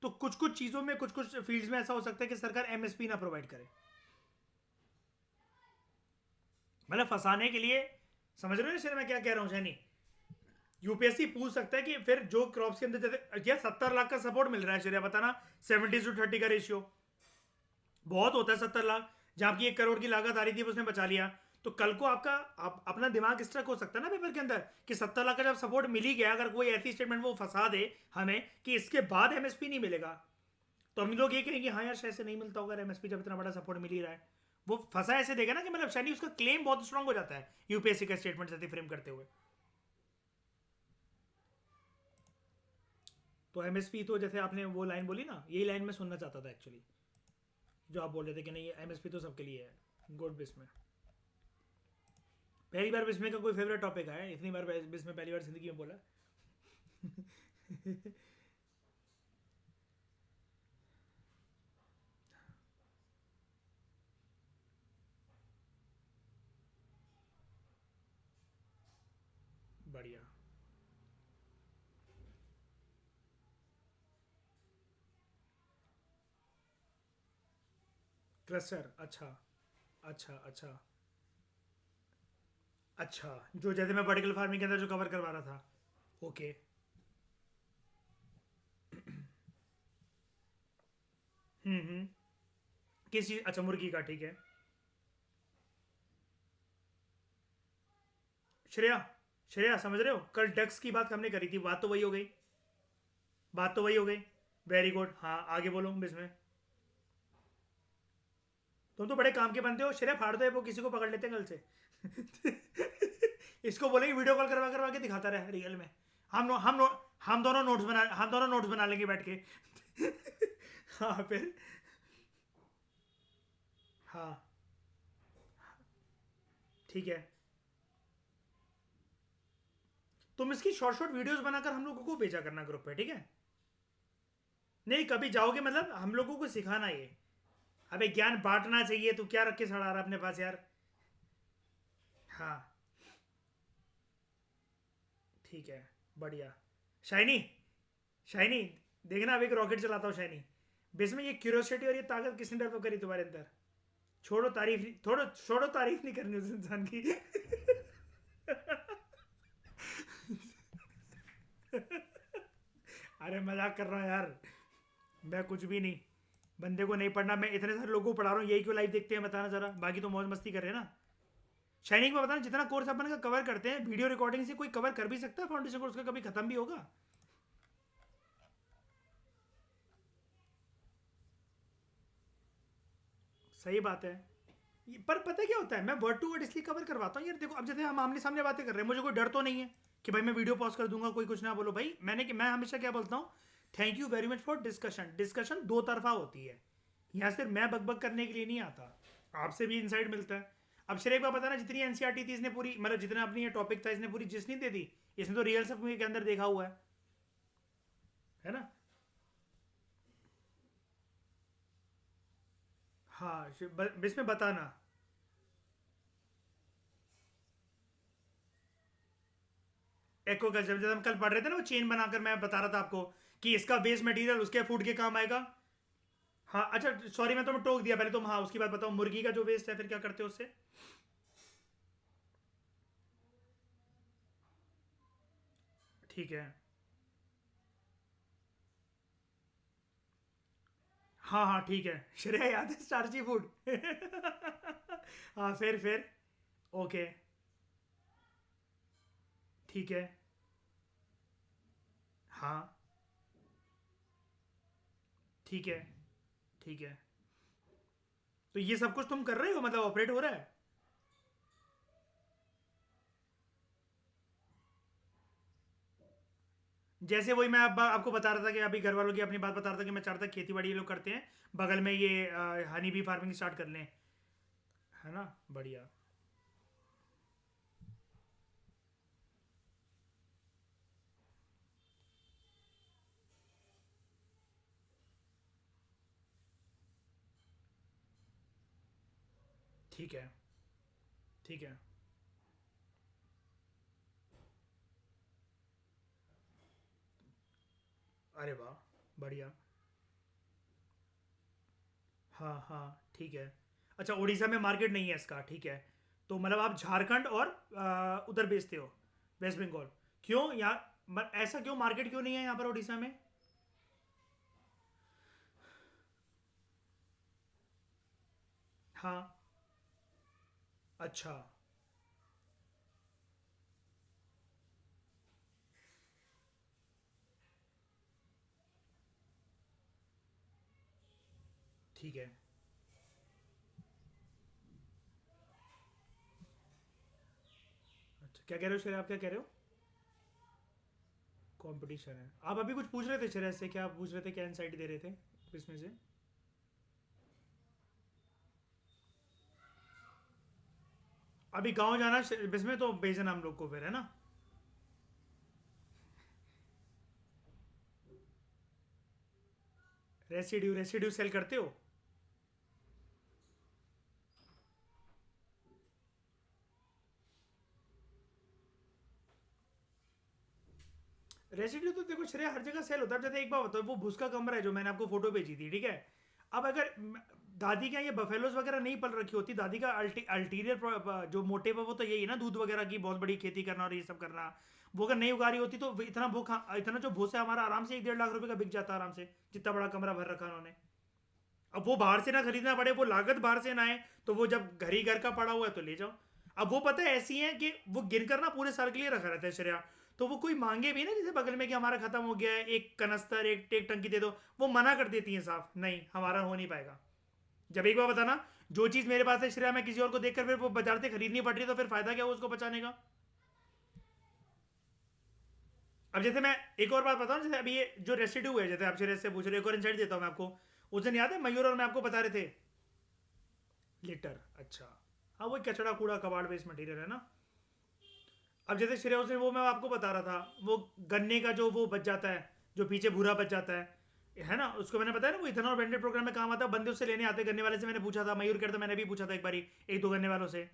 तो कुछ कुछ चीजों में, कुछ कुछ फील्ड्स में ऐसा हो सकता है कि सरकार MSP ना प्रोवाइड करे, मतलब फंसाने के लिए। समझ रहे हो ना सर मैं क्या कह रहा हूँ शैनी? UPSC पूछ सकता है कि फिर जो क्रॉप्स के अंदर जैसे यार 70 लाख का सपोर्ट मिल रहा है, श्रेया बताना, 70:30 का रेशियो बहुत होता है, 70 लाख, जहां आपकी 1 करोड़ की लागत आ रही थी उसने बचा लिया। तो कल को आपका अपना दिमाग स्ट्रक हो सकता है ना पेपर के अंदर, कि 70 लाख का जब सपोर्ट मिल ही गया, अगर कोई ऐसी स्टेटमेंट वो फंसा दे हमें कि इसके बाद MSP नहीं मिलेगा, तो हम लोग ये कहेंगे हाँ यार शायद से नहीं मिलता होगा MSP, जब इतना बड़ा सपोर्ट मिल ही रहा है। वो फंसा ऐसे देगा ना कि मतलब शायद उसका क्लेम बहुत स्ट्रांग हो जाता है, UPSC का स्टेटमेंट ऐसे फ्रेम करते हुए। तो एमएसपी तो जैसे आपने वो लाइन बोली ना, यही लाइन मैं सुनना चाहता था एक्चुअली, जो आप बोल रहे थे कि नहीं एमएसपी तो सबके लिए है। गुड बिस्मे, पहली बार बिस्मे का कोई फेवरेट टॉपिक है, इतनी बार बिस्मे पहली बार जिंदगी में बोला। बढ़िया। क्लस्टर, अच्छा अच्छा अच्छा। अच्छा, जो जैसे मैं वर्टिकल फार्मिंग के अंदर जो कवर करवा रहा था। ओके। हम्म। किस चीज़, अच्छा मुर्गी का, ठीक है। श्रेया, श्रेया समझ रहे हो, कल डक्स की बात हमने करी थी, बात तो वही हो गई। बात तो वही हो गई। वेरी गुड, हाँ आगे बोलो इसमें। तुम तो बड़े काम के बनते हो श्रेया, फाड़ दो ये, वो किसी को पकड़ लेते हैं कल से। इसको बोलेंगे वीडियो कॉल करवा करवा के दिखाता रहे रियल में। हम दोनों नोट्स बना लेंगे बैठ के। हाँ फिर। हाँ ठीक है। तुम इसकी शॉर्ट शॉर्ट वीडियोस बनाकर हम लोगों को भेजा करना ग्रुप पे, ठीक है। नहीं कभी जाओगे मतलब हम लोगों को सिखाना ये। अबे ज्ञान बांटना चाहिए, तू क्या रख के सड़ा रहा अपने पास यार। हाँ ठीक है। बढ़िया। शाइनी, शाइनी, देखना अब एक रॉकेट चलाता हूँ शाइनी। बेस में ये क्यूरियोसिटी और ये ताकत किसने डेवलप करी तुम्हारे अंदर। छोड़ो तारीफ नहीं करनी उस इंसान की। अरे मजाक कर रहा हूँ यार, मैं कुछ भी नहीं। बंदे को नहीं पढ़ना, मैं इतने सारे लोगों को पढ़ा रहा हूँ, यही क्यों लाइव देखते हैं बताना जरा, बाकी तो मौज मस्ती कर रहे हैं ना। शाइनिंग में बताना, जितना कोर्स अपन का कवर करते हैं वीडियो रिकॉर्डिंग से कोई कवर कर भी सकता है फाउंडेशन कोर्स का, कभी खत्म भी होगा। सही बात है। पर पता है क्या होता है, मैं वर्ड टू वर्ड इसलिए कवर करवाता हूँ यार, देखो अब जैसे हम आमने सामने बातें कर रहे हैं, मुझे कोई डर तो नहीं है कि भाई मैं वीडियो पॉज कर दूंगा, कोई कुछ ना बोलो भाई। मैं हमेशा क्या बोलता हूँ, thank you very much for discussion. Discussion दो तरफा होती है, यहाँ सिर्फ मैं बकबक करने के लिए नहीं आता, आपसे भी इंसाइट मिलता है। अब श्रेय को पता ना, जितनी एनसीईआरटी थी इसने पूरी, मतलब जितना अपनी ये टॉपिक था इसने पूरी जिसने दे दी। इसने तो रियल सब के अंदर देखा हुआ है ना। हाँ इसमें बताना। एक्वाकल्चर, जब हम कल पढ़ रहे थे ना वो चेन बनाकर, मैं बता रहा था आपको कि इसका वेस्ट मटेरियल उसके फूड के काम आएगा। हाँ अच्छा सॉरी, मैं तुम्हें टोक दिया, पहले तुम हाँ उसकी बात बताओ, मुर्गी का जो वेस्ट है फिर क्या करते हो उससे। ठीक है। हाँ हाँ ठीक है, श्रेया याद है स्टार्ची फूड। हाँ फिर। ओके। ठीक है। हाँ ठीक है। ठीक है। तो ये सब कुछ तुम कर रहे हो, मतलब ऑपरेट हो रहा है। जैसे वही मैं अब आपको बता रहा था कि अभी घर वालों की अपनी बात बता रहा था कि मैं चाहता था खेती बाड़ी ये लोग करते हैं, बगल में ये हनी बी फार्मिंग स्टार्ट कर लें, है ना। बढ़िया। ठीक है। ठीक है। अरे वाह। बढ़िया। हाँ हाँ ठीक है। अच्छा उड़ीसा में मार्केट नहीं है इसका, ठीक है। तो मतलब आप झारखंड और उधर बेचते हो, वेस्ट बंगाल। क्यों यहाँ, ऐसा क्यों मार्केट क्यों नहीं है यहाँ पर उड़ीसा में। हाँ। अच्छा। ठीक है। अच्छा क्या कह रहे हो शेर, आप क्या कह रहे हो। कंपटीशन है। आप अभी कुछ पूछ रहे थे श्रेयस से, क्या आप पूछ रहे थे, क्या इंसाइट दे रहे थे इसमें से? अभी गांव जाना इसमें तो भेजना हम लोग को फिर, है ना? रेसिड्यू रेसिड्यू सेल करते हो? रेसिड्यू तो देखो श्रेय हर जगह सेल होता है। जैसे एक बार बताओ, वो भूस का कमरा है जो मैंने आपको फोटो भेजी थी, ठीक है? अब अगर दादी का ये बफेलोज वगैरह नहीं पल रखी होती, दादी का अल्टीरियर जो मोटिव है वो तो यही है ना, दूध वगैरह की बहुत बड़ी खेती करना और ये सब करना। वो अगर नहीं उगा रही होती तो इतना भूख, इतना जो भूसा है हमारा आराम से 1-1.5 लाख रुपए का बिक जाता आराम से, जितना बड़ा कमरा भर रखा उन्होंने। अब वो बाहर से ना खरीदना पड़े, वो लागत बाहर से ना आए, तो वो जब घर ही घर का पड़ा हुआ है तो ले जाओ। अब वो पता है ऐसी है कि वो गिन कर ना पूरे साल के लिए रखा रहता है श्रेया। तो वो कोई मांगे भी ना जैसे बगल में कि हमारा खत्म हो गया है, एक कनस्तर एक टंकी दे दो, वो मना कर देती है साफ, नहीं हमारा हो नहीं पाएगा। जब एक बार बताना, जो चीज मेरे पास है श्रेया, मैं किसी और को देखकर फिर वो बाजार से खरीदनी पड़ रही है, तो फिर फायदा क्या हो उसको बचाने का? अब जैसे मैं एक और बात बताऊं, जैसे अभी ये जो रेसिड्यू है, जैसे आप श्रेया से पूछ रहे हो, एक और इंसाइट देता हूं मैं आपको। उस दिन याद है मयूर और मैं आपको बता रहे थे, लिटर, अच्छा, हाँ वो कचड़ा कूड़ा कबाड़ वेस्ट मटेरियल है ना। अब जैसे श्रेया से वो मैं आपको बता रहा था, वो गन्ने का जो वो बच जाता है, जो पीछे भूरा बच जाता है ना, उसको मैंने बताया ना, वो इथेनॉल ब्लेंडेड प्रोग्राम में काम आता है, बंदे उससे लेने आते हैं। गन्ने वाले से मैंने पूछा था, मयूर कहता मैंने भी पूछा था एक बारी, एक दो गन्ने वालों से,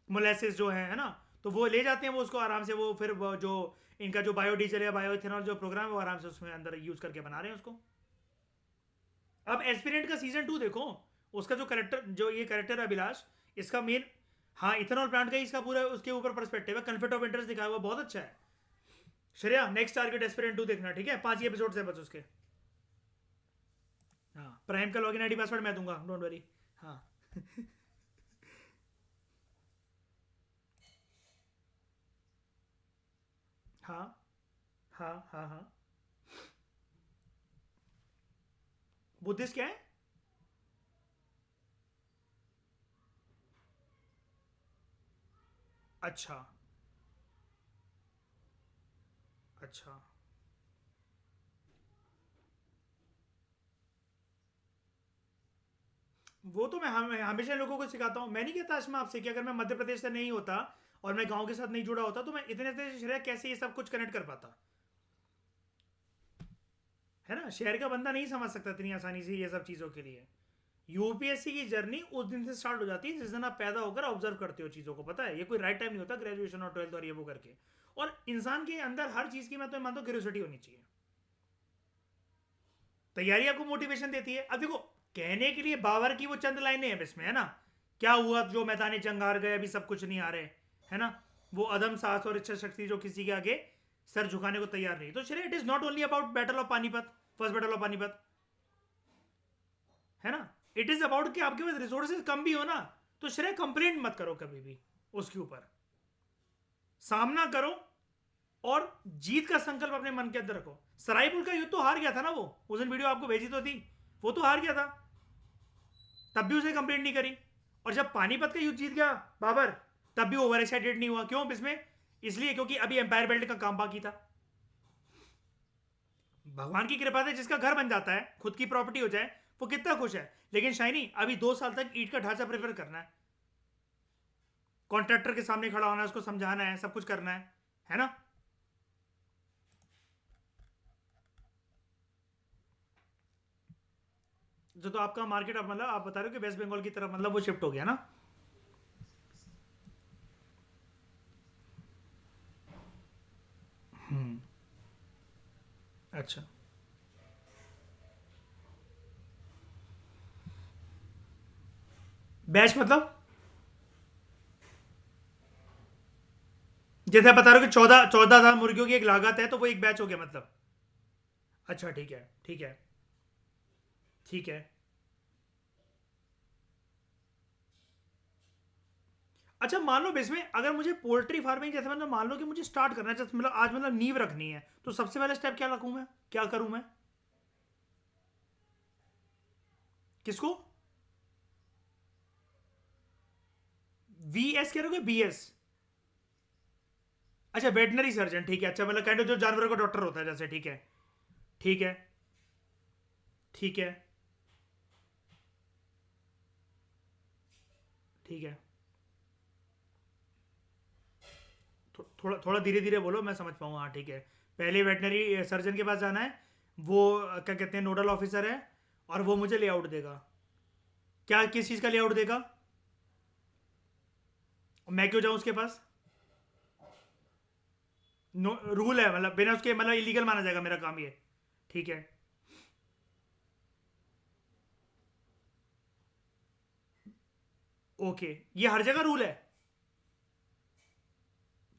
मोलेसिस जो है ना, तो वो ले जाते हैं वो उसको आराम से, वो फिर वो जो इनका जो बायोडीजल या बायो इथेनॉल जो प्रोग्राम है वो आराम से उसमें अंदर यूज करके बना रहे हैं उसको। अब एस्पिरेंट का सीजन 2 देखो, उसका जो करेक्टर, जो ये करेक्टर है अभिलाष, इसका मेन, हाँ इथेनॉल प्लांट का ही इसका पूरा उसके ऊपर पर्सपेक्टिव है, कन्फ्लिक्ट ऑफ इंटरेस्ट दिखाया हुआ, बहुत अच्छा है। श्रेया नेक्स्ट टारगेट एस्पिरेंट 2 देखना, ठीक है? 5 ही एपिसोड है बस उसके। हाँ, प्राइम का लॉगिन आईडी पासवर्ड मैं दूंगा, डोंट वरी। हाँ। हाँ हाँ हाँ हाँ। बुद्धिस्ट क्या है? अच्छा अच्छा। वो तो मैं हमेशा लोगों को सिखाता हूँ। मैं नहीं कहता आशमा आपसे कि अगर मैं मध्य प्रदेश से नहीं होता और मैं गांव के साथ नहीं जुड़ा होता तो मैं इतने से शहर कैसे ये सब कुछ कनेक्ट कर पाता, है ना? शहर का बंदा नहीं समझ सकता इतनी आसानी से ये सब चीज़ों के लिए। यूपीएससी की जर्नी उस दिन से स्टार्ट हो जाती है जिस दिन आप पैदा होकर ऑब्जर्व करते हो चीज़ों को, पता है? ये कोई राइट टाइम नहीं होता ग्रेजुएशन और 12th और ये वो करके। और इंसान के अंदर हर चीज़ की मैं तो मानता हूँ क्यूरियोसिटी होनी चाहिए। तैयारी आपको मोटिवेशन देती है। अब देखो, कहने के लिए बाबर की वो चंद लाइनें हैं इसमें, है ना? क्या हुआ जो मैदानी जंग हार गए, अभी सब कुछ नहीं आ रहे, है ना? वो अदम साहस और इच्छा शक्ति जो किसी के आगे सर झुकाने को तैयार नहीं। तो श्रेय it is not only about battle of Panipat, first battle of Panipat, है ना? इट इज अबाउट कि आपके पास रिसोर्सेज कम भी हो ना, तो श्रेय कंप्लेंट मत करो कभी भी उसके ऊपर, सामना करो और जीत का संकल्प अपने मन के अंदर रखो। सरायपुर का युद्ध तो हार गया था ना वो, उस दिन वीडियो आपको भेजी तो थी, वो तो हार गया था, तब भी उसने कंप्लेंट नहीं करी। और जब पानीपत का युद्ध जीत गया बाबर, तब भी ओवर एक्साइटेड नहीं हुआ। क्यों इसमें? इसलिए क्योंकि अभी एम्पायर बिल्ड का काम बाकी था। भगवान की कृपा से जिसका घर बन जाता है, खुद की प्रॉपर्टी हो जाए, वो कितना खुश है। लेकिन शाइनी अभी 2 साल तक ईट का ढांचा प्रिपेयर करना है, कॉन्ट्रैक्टर के सामने खड़ा होना है, उसको समझाना है, सब कुछ करना है ना? जो तो आपका मार्केट, आप मतलब आप बता रहे हो कि वेस्ट बंगाल की तरफ मतलब वो शिफ्ट हो गया ना? अच्छा। बैच मतलब? जैसे आप बता रहे हो कि 14,000 मुर्गियों की एक लागत है, तो वो एक बैच हो गया मतलब? अच्छा ठीक है ठीक है ठीक है। अच्छा मान लो इसमें अगर मुझे पोल्ट्री फार्मिंग जैसे मतलब मान लो कि मुझे स्टार्ट करना है, जैसे मतलब आज मतलब नींव रखनी है, तो सबसे पहले स्टेप क्या रखूं मैं, क्या करूं मैं? किसको? वी एस कह रहे हो, बी एस? अच्छा वेटनरी सर्जन, ठीक है। अच्छा मतलब काइंड ऑफ जो जानवरों का डॉक्टर होता है जैसे, ठीक है। ठीक है। ठीक है। ठीक है। थोड़ा थोड़ा धीरे धीरे बोलो, मैं समझ पाऊँ। हाँ ठीक है। पहले वेटनरी सर्जन के पास जाना है। वो क्या कहते हैं, नोडल ऑफिसर है। और वो मुझे लेआउट देगा। क्या, किस चीज़ का लेआउट देगा? मैं क्यों जाऊँ उसके पास? नो रूल है, मतलब बिना उसके मतलब इलीगल माना जाएगा मेरा काम ये? ठीक है। ओके, ये हर जगह रूल है?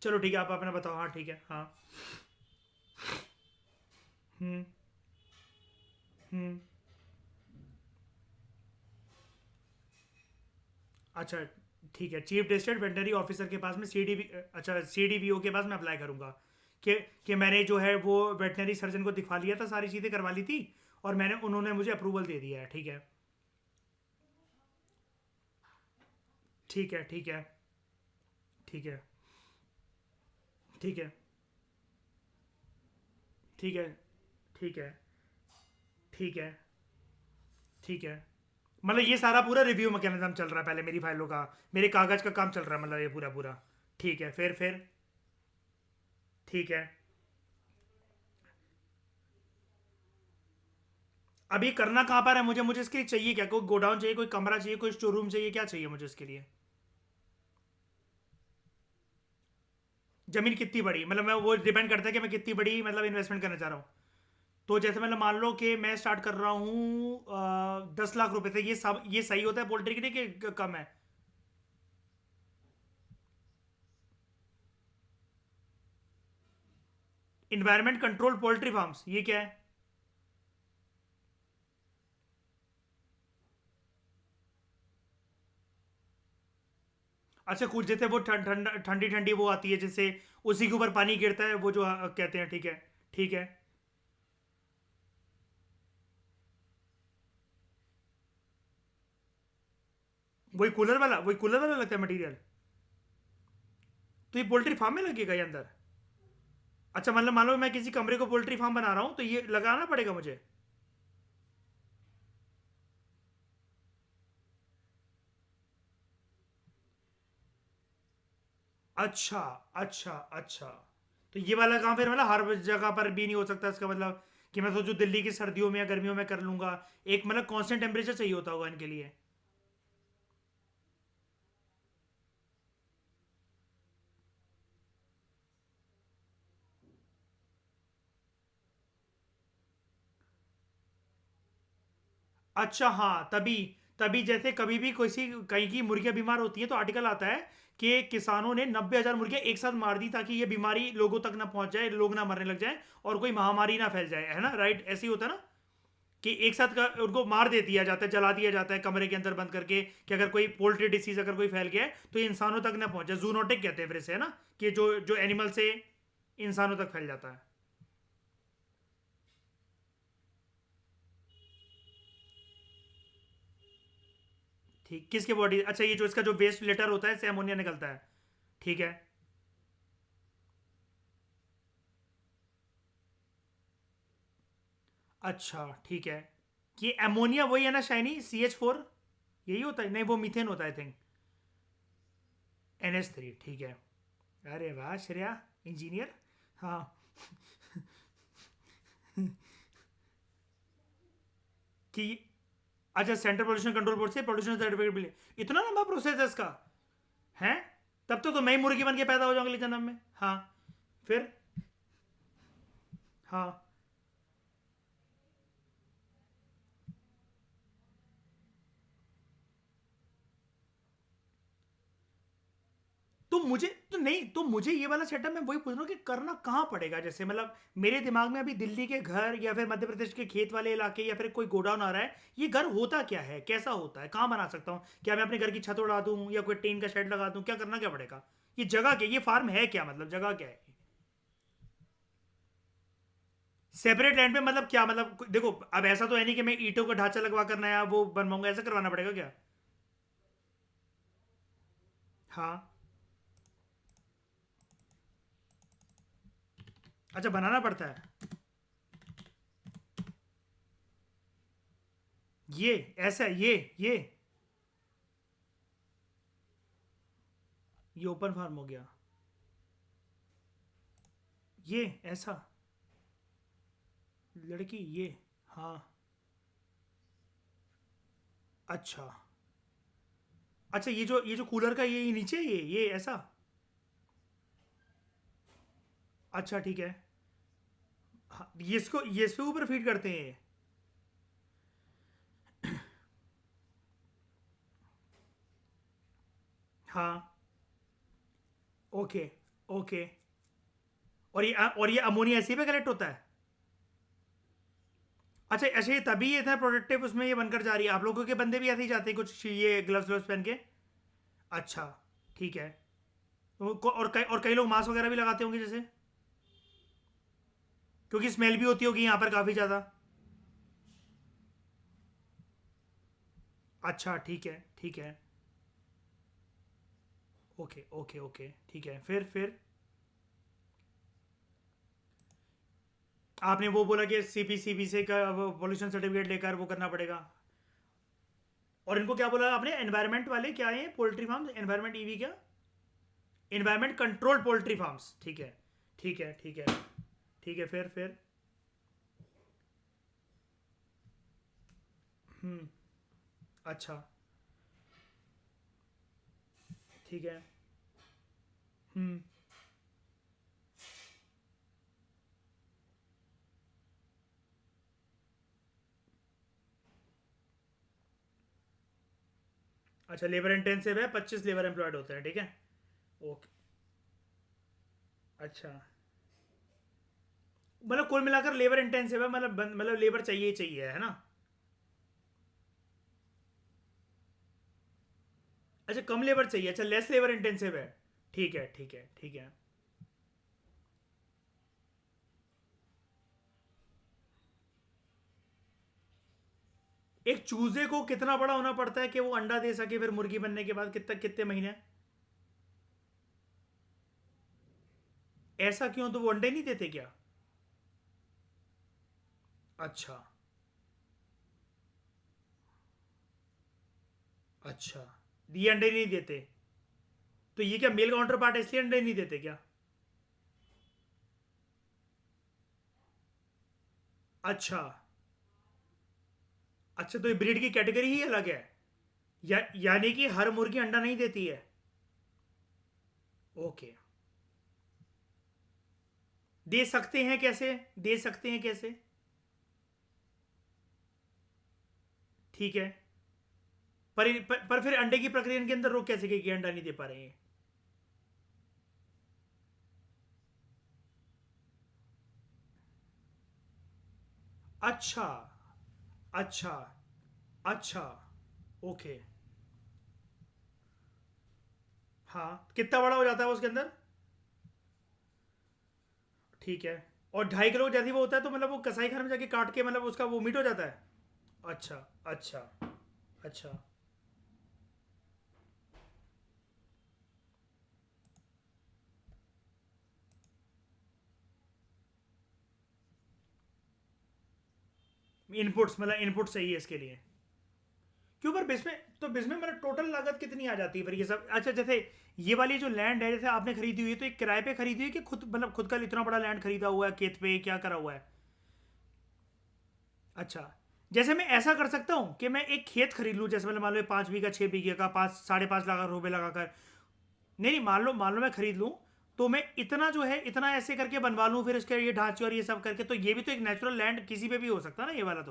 चलो ठीक है, आप अपना बताओ। हाँ ठीक है। हाँ। हम्म। हम्म। अच्छा ठीक है, चीफ डिस्ट्रिक्ट वेटनरी ऑफिसर के पास में CDB, अच्छा CDVO के पास मैं अप्लाई करूंगा कि मैंने जो है वो वेटनरी सर्जन को दिखा लिया था, सारी चीज़ें करवा ली थी। और मैंने, उन्होंने मुझे अप्रूवल दे दिया है। ठीक है। ठीक है। ठीक है। ठीक है। ठीक है। ठीक है। ठीक है। ठीक है। ठीक है। मतलब ये सारा पूरा रिव्यू मैकेनिज्म चल रहा है पहले, मेरी फाइलों का, मेरे कागज का काम चल रहा है, मतलब ये पूरा पूरा। ठीक है, फिर। ठीक है। अभी करना कहाँ पर है मुझे? मुझे इसके लिए चाहिए क्या? कोई गोडाउन चाहिए, कोई कमरा चाहिए, कोई स्टोर रूम चाहिए, क्या चाहिए मुझे इसके लिए? जमीन कितनी बड़ी, मतलब मैं, वो डिपेंड करता है कि मैं कितनी बड़ी मतलब इन्वेस्टमेंट करना चाह रहा हूँ। तो जैसे मतलब मान लो कि मैं स्टार्ट कर रहा हूँ 10 लाख रुपए से, ये सब ये सही होता है पोल्ट्री के लिए कि कम है? इन्वायरमेंट कंट्रोल पोल्ट्री फार्म्स, ये क्या है? अच्छा, कुछ जैसे वो ठंडी ठंडी वो आती है जिससे, उसी के ऊपर पानी गिरता है, वो जो कहते हैं। ठीक है। ठीक है। वही कूलर वाला लगता है मटेरियल? तो ये पोल्ट्री फार्म में लगेगा ये अंदर? अच्छा मतलब मान लो मैं किसी कमरे को पोल्ट्री फार्म बना रहा हूँ तो ये लगाना पड़ेगा मुझे? अच्छा। अच्छा। अच्छा। तो ये वाला काम फिर मतलब हर जगह पर भी नहीं हो सकता इसका मतलब? कि मैं सोचूं दिल्ली की सर्दियों में या गर्मियों में कर लूंगा? एक मतलब कांस्टेंट टेम्परेचर चाहिए होता होगा इनके लिए? अच्छा हाँ, तभी। तभी जैसे कभी भी किसी कहीं की मुर्गियां बीमार होती हैं तो आर्टिकल आता है कि किसानों ने 90,000 मुर्गियां एक साथ मार दी ताकि ये बीमारी लोगों तक ना पहुंच जाए, लोग ना मरने लग जाएं और कोई महामारी ना फैल जाए, है ना? राइट, ऐसे ही होता है ना? कि एक साथ उनको मार दे दिया जाता है, जला दिया जाता है कमरे के अंदर बंद करके, कि अगर कोई पोल्ट्री डिसीज अगर कोई फैल गया है तो ये इंसानों तक ना पहुंचे। जूनोटिक कहते हैं फिर इसे, है ना? कि जो जो एनिमल से इंसानों तक फैल जाता है। ठीक, किसके बॉडी? अच्छा, ये जो इसका जो वेस्ट लेटर होता है इससे अमोनिया निकलता है। ठीक है। अच्छा ठीक है। ये अमोनिया वही है ना शाइनी, CH4? यही होता है? नहीं, वो मीथेन होता है आई थिंक। NH3, ठीक है। अरे वाह श्रेया, इंजीनियर। हाँ। कि अच्छा, सेंट्रल पोल्यूशन कंट्रोल बोर्ड से पोल्यूशन सर्टिफिकेट मिले? इतना लंबा प्रोसेस है इसका? है? तब तो मैं ही मुर्गी बन के पैदा हो जाऊंगा अगले जन्म में। हाँ। फिर? हाँ। तो मुझे तो नहीं, तो मुझे ये वाला सेटअप, मैं वही पूछ रहा हूँ कि करना कहाँ पड़ेगा? जैसे मतलब मेरे दिमाग में अभी दिल्ली के घर या फिर मध्य प्रदेश के खेत वाले इलाके या फिर कोई गोडाउन आ रहा है, ये घर होता क्या है, कैसा होता है, कहाँ बना सकता हूँ? क्या मैं अपने घर की छत उड़ा दूँ या कोई टीन का शेड लगा दूँ? क्या करना क्या पड़ेगा? ये जगह क्या, ये फार्म है क्या, मतलब जगह क्या है? सेपरेट लैंड पे मतलब क्या, मतलब देखो अब ऐसा तो है नहीं कि मैं ईंटों का ढांचा लगवा कर नया वो बनवाऊंगा, ऐसा करवाना पड़ेगा क्या? हाँ। अच्छा, बनाना पड़ता है। ये ऐसा है, ये ओपन फार्म हो गया। ये ऐसा, लड़की ये। हाँ। अच्छा। अच्छा, ये जो कूलर का ये नीचे, ये ऐसा। अच्छा ठीक है। हाँ, ये इसके ऊपर फीड करते हैं ये। हाँ। ओके। ओके। और ये अमोनिया इसी पे कलेक्ट होता है। अच्छा अच्छा, ये तभी ये था प्रोडक्टिव, उसमें ये बनकर जा रही है। आप लोगों के बंदे भी ऐसे ही जाते हैं कुछ, ये ग्लव्स ग्लव्स पहन के। अच्छा। ठीक है। और कई लोग मास्क वगैरह भी लगाते होंगे जैसे, क्योंकि स्मेल भी होती होगी यहाँ पर काफ़ी ज़्यादा। अच्छा ठीक है, ठीक है। ओके ओके ओके, ठीक है। फिर आपने वो बोला कि सीपी से का वो पोल्यूशन सर्टिफिकेट लेकर वो करना पड़ेगा। और इनको क्या बोला आपने, एनवायरनमेंट वाले क्या है, पोल्ट्री फार्म एनवायरनमेंट ईवी क्या, एनवायरनमेंट कंट्रोल पोल्ट्री फार्म्स, ठीक है। ठीक है ठीक है। ठीक है, फिर। अच्छा। ठीक है। हम्म। अच्छा, लेबर इंटेंसिव है, 25 लेबर एम्प्लॉयड होते हैं, ठीक है। ओके। अच्छा, मतलब कुल मिलाकर लेबर इंटेंसिव है, मतलब लेबर चाहिए ही चाहिए, है ना। अच्छा, कम लेबर चाहिए, अच्छा लेस लेबर इंटेंसिव है। ठीक है ठीक है ठीक है। एक चूजे को कितना बड़ा होना पड़ता है कि वो अंडा दे सके, फिर मुर्गी बनने के बाद कितना, कितने महीने। ऐसा क्यों, तो वो अंडे नहीं देते क्या। अच्छा। अच्छा, ये अंडे नहीं देते। तो ये क्या मेल काउंटर पार्ट है, इसलिए अंडे नहीं देते क्या। अच्छा। अच्छा, तो ये ब्रीड की कैटेगरी ही अलग है। यानी कि हर मुर्गी अंडा नहीं देती है। ओके। दे सकते हैं कैसे, दे सकते हैं कैसे। ठीक है। पर फिर अंडे की प्रक्रिया के अंदर रोक कैसे गई कि अंडा नहीं दे पा रहे हैं। अच्छा। अच्छा। अच्छा। ओके। हाँ, कितना बड़ा हो जाता है वो उसके अंदर। ठीक है। और 2.5 किलो जैसे वो होता है, तो मतलब वो कसाई खाने में जाके काट के मतलब उसका वो मीट हो जाता है। अच्छा। अच्छा। अच्छा। इनपुट्स, मतलब इनपुट चाहिए इसके लिए। क्यों, पर बिस्में तो बिस्में मतलब टोटल लागत कितनी आ जाती है फिर ये सब। अच्छा, जैसे ये वाली जो लैंड है, जैसे आपने खरीदी हुई है, तो एक किराए पे खरीदी हुई है कि खुद, मतलब खुद का इतना बड़ा लैंड खरीदा हुआ है, खेत पे क्या करा हुआ है। अच्छा। जैसे मैं ऐसा कर सकता हूँ कि मैं एक खेत खरीद लूँ, जैसे मतलब मान लो 5 बीघा 6 बीघे का, 5 साढ़े 5 लाख रुपए लगाकर। नहीं नहीं, मान लो मैं खरीद लूँ, तो मैं इतना जो है इतना ऐसे करके बनवा लूँ, फिर इसके ये ढांचे और ये सब करके, तो ये भी तो एक नेचुरल लैंड किसी पे भी हो सकता है ना, ये वाला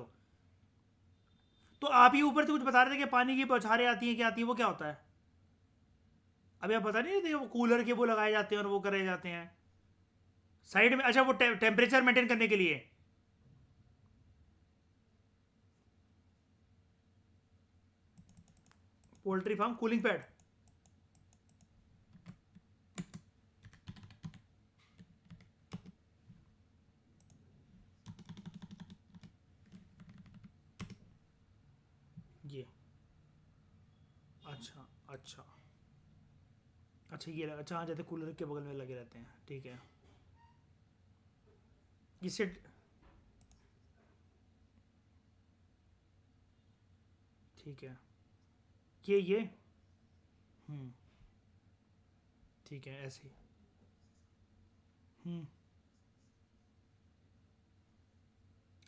तो आप ही ऊपर से कुछ बता रहे थे कि पानी की बौछारें आती हैं, क्या आती है, वो क्या होता है। अभी आप बता नहीं थे, वो कूलर के वो लगाए जाते हैं और वो करे जाते हैं साइड में। अच्छा, वो टेम्परेचर मेंटेन करने के लिए। Poultry farm cooling pad. ये। अच्छा। अच्छा। अच्छा, ये लगा, अच्छा हाँ, जैसे कूलर के बगल में लगे रहते हैं, ठीक है। इससे ठीक है, ये हम्म, ठीक है ऐसे ही। हम्म,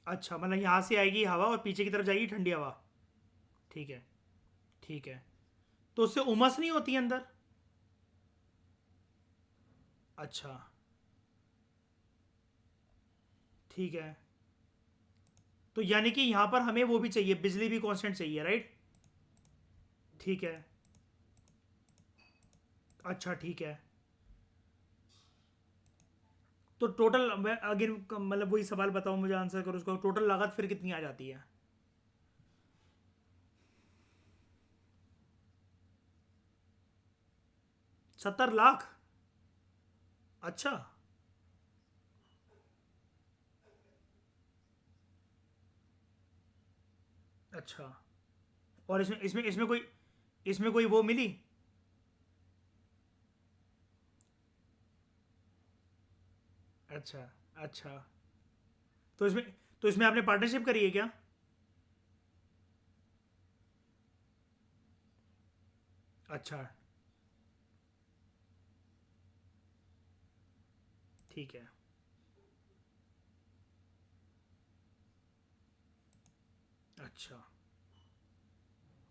अच्छा मतलब यहाँ से आएगी हवा और पीछे की तरफ जाएगी ठंडी हवा। ठीक है, ठीक है। तो उससे उमस नहीं होती अंदर? अच्छा, ठीक है। तो यानी कि यहाँ पर हमें वो भी चाहिए, बिजली भी कांस्टेंट चाहिए, राइट? ठीक है। अच्छा, ठीक है। तो टोटल मैं अगर मतलब वही सवाल बताऊँ, मुझे आंसर करो उसको, टोटल लागत फिर कितनी आ जाती है? 70 लाख? अच्छा, अच्छा। और इसमें इसमें इसमें कोई वो मिली? अच्छा, अच्छा। तो इसमें तो इसमें आपने पार्टनरशिप करी है क्या? अच्छा, ठीक है। अच्छा,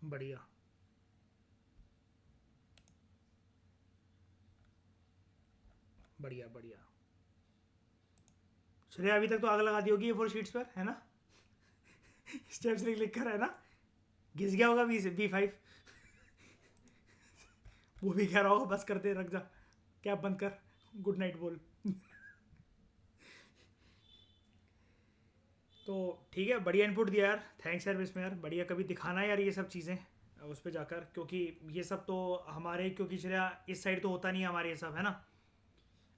बढ़िया, बढ़िया, बढ़िया। श्रेया अभी तक तो आग लगा दी होगी ये 4 शीट्स पर, है ना? स्टेप्स लिख लिख कर, है ना? घिस गया होगा B5। वो भी कह रहा होगा बस कर दे, रख जा, कैब बंद कर, गुड नाइट बोल। तो ठीक है, बढ़िया इनपुट दिया यार, थैंक्स यार इसमें यार, बढ़िया। कभी दिखाना यार ये सब चीज़ें उस पर जाकर, क्योंकि ये सब तो हमारे, क्योंकि श्रेया इस साइड तो होता नहीं है हमारे ये सब, है ना?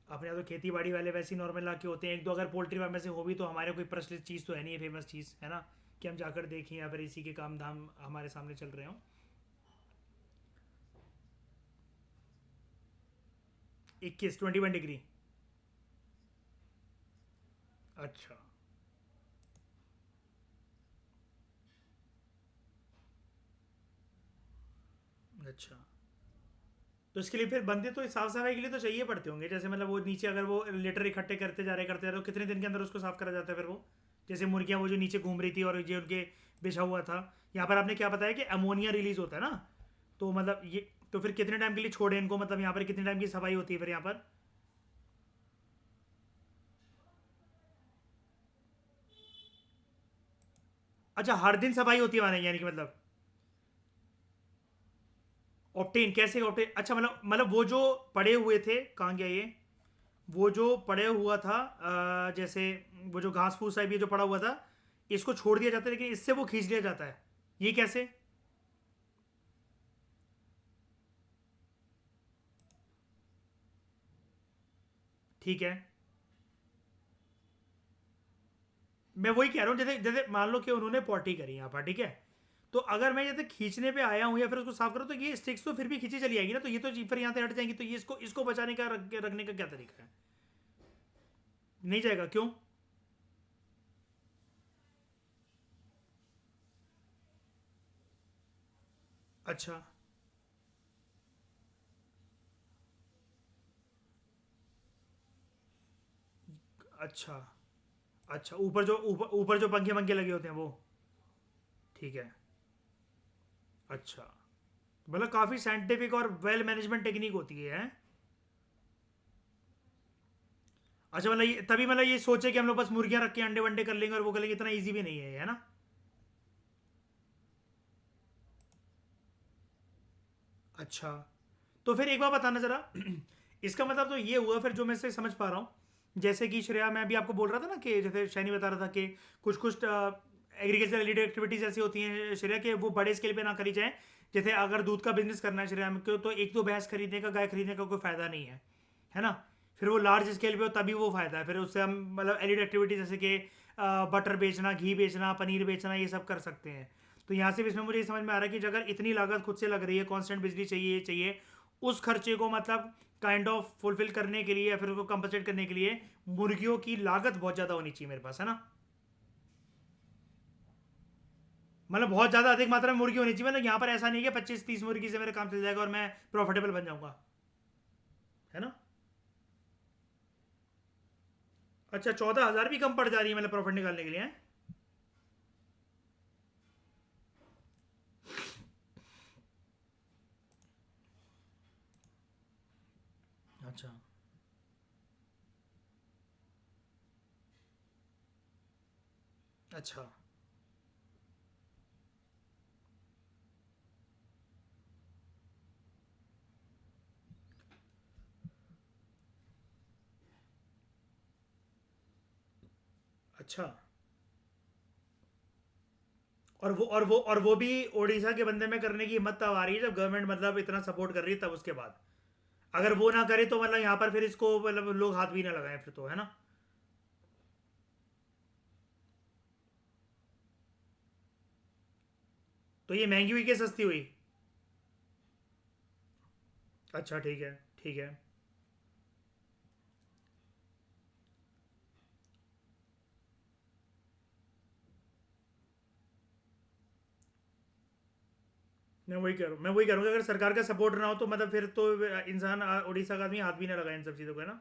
अपने यहाँ तो खेती बाड़ी वाले वैसे ही नॉर्मल ला के होते हैं, एक दो अगर पोल्ट्री फार्म में से हो भी तो हमारे कोई प्रचलित चीज़ तो है नहीं है, फेमस चीज़, है ना? कि हम जाकर देखें या फिर इसी के काम धाम हमारे सामने चल रहे हों। 21 21 डिग्री? अच्छा, अच्छा। तो इसके लिए फिर बंदे तो साफ सफाई के लिए तो चाहिए पड़ते होंगे, जैसे मतलब वो नीचे अगर वो लिटर इकट्ठे करते जा रहे तो कितने दिन के अंदर उसको साफ करा जाता है फिर वो? जैसे मुर्गियां वो जो नीचे घूम रही थी और जो उनके बिछा हुआ था, यहाँ पर आपने क्या बताया कि अमोनिया रिलीज होता है ना? तो मतलब ये, तो फिर कितने टाइम के लिए छोड़े इनको, मतलब यहाँ पर कितने टाइम की सफाई होती है फिर यहाँ पर? अच्छा, हर दिन सफाई होती है वहाँ, यानी कि मतलब ऑप्टेन कैसे ऑप्टेन? अच्छा, मतलब वो जो पड़े हुए थे, कहाँ गया ये? वो जो पड़े हुआ था जैसे वो जो घास फूस है, ये जो पड़ा हुआ था, इसको छोड़ दिया जाता है लेकिन इससे वो खींच लिया जाता है, ये कैसे? ठीक है, मैं वही कह रहा हूँ, जैसे जैसे मान लो कि उन्होंने पॉटी करी यहाँ पर, ठीक है? तो अगर मैं जैसे खींचने पे आया हूँ या फिर उसको साफ करूँ, तो ये स्टिक्स तो फिर भी खींची चली आएगी ना, तो ये तो फिर यहाँ से हट जाएंगी, तो ये इसको इसको बचाने का रखने का क्या तरीका है? नहीं जाएगा क्यों? अच्छा, अच्छा, अच्छा। ऊपर जो पंखे पंखे लगे होते हैं वो? ठीक है, अच्छा। मतलब काफ़ी साइंटिफिक और वेल मैनेजमेंट टेक्निक होती है? अच्छा, मतलब ये तभी, मतलब ये सोचे कि हम लोग बस मुर्गियां रख के अंडे वंडे कर लेंगे और वो कर लेंगे, इतना इजी भी नहीं है ना? अच्छा। तो फिर एक बार बताना जरा, इसका मतलब तो ये हुआ फिर, जो मैं से समझ पा रहा हूँ, जैसे कि श्रेया, मैं अभी आपको बोल रहा था ना कि जैसे शैनी बता रहा था कि कुछ कुछ एग्रीकल्चर रिलेटेड एक्टिविटीज ऐसी होती हैं श्रेया, कि वो बड़े स्केल पे ना करी जाए। जैसे अगर दूध का बिजनेस करना है श्रेया को, तो एक तो भैंस खरीदने का, गाय खरीदने का कोई फायदा नहीं है ना? फिर वो लार्ज स्केल पे हो तभी वो फायदा है, फिर उससे हम मतलब एलिड एक्टिविटी जैसे कि बटर बेचना, घी बेचना, पनीर बेचना, ये सब कर सकते हैं। तो यहाँ से भी इसमें मुझे ये समझ में आ रहा है कि अगर इतनी लागत खुद से लग रही है, कांस्टेंट बिजली चाहिए चाहिए, उस खर्चे को मतलब काइंड ऑफ फुलफिल करने के लिए या फिर उसको कंपनसेट करने के लिए मुर्गियों की लागत बहुत ज़्यादा होनी चाहिए मेरे पास, है ना। मतलब बहुत ज़्यादा अधिक मात्रा में मुर्गी होनी चाहिए, मतलब यहाँ पर ऐसा नहीं है कि 25-30 मुर्गी से मेरा काम चल जाएगा और मैं प्रॉफिटेबल बन जाऊंगा, है ना। अच्छा, 14,000 भी कम पड़ जा रही है मतलब प्रॉफिट निकालने के लिए, है? अच्छा। अच्छा। अच्छा। और वो भी उड़ीसा के बंदे में करने की हिम्मत तब आ रही है जब गवर्नमेंट मतलब इतना सपोर्ट कर रही है, तब उसके बाद अगर वो ना करे तो मतलब यहाँ पर फिर इसको मतलब लोग हाथ भी ना लगाएं फिर, तो है ना। तो ये महंगी हुई कि सस्ती हुई? अच्छा, ठीक है। ठीक है। मैं वही कह रहा हूँ कि अगर सरकार का सपोर्ट ना हो तो मतलब फिर तो इंसान उड़ीसा का आदमी हाथ भी ना लगाए इन सब चीज़ों को, है ना।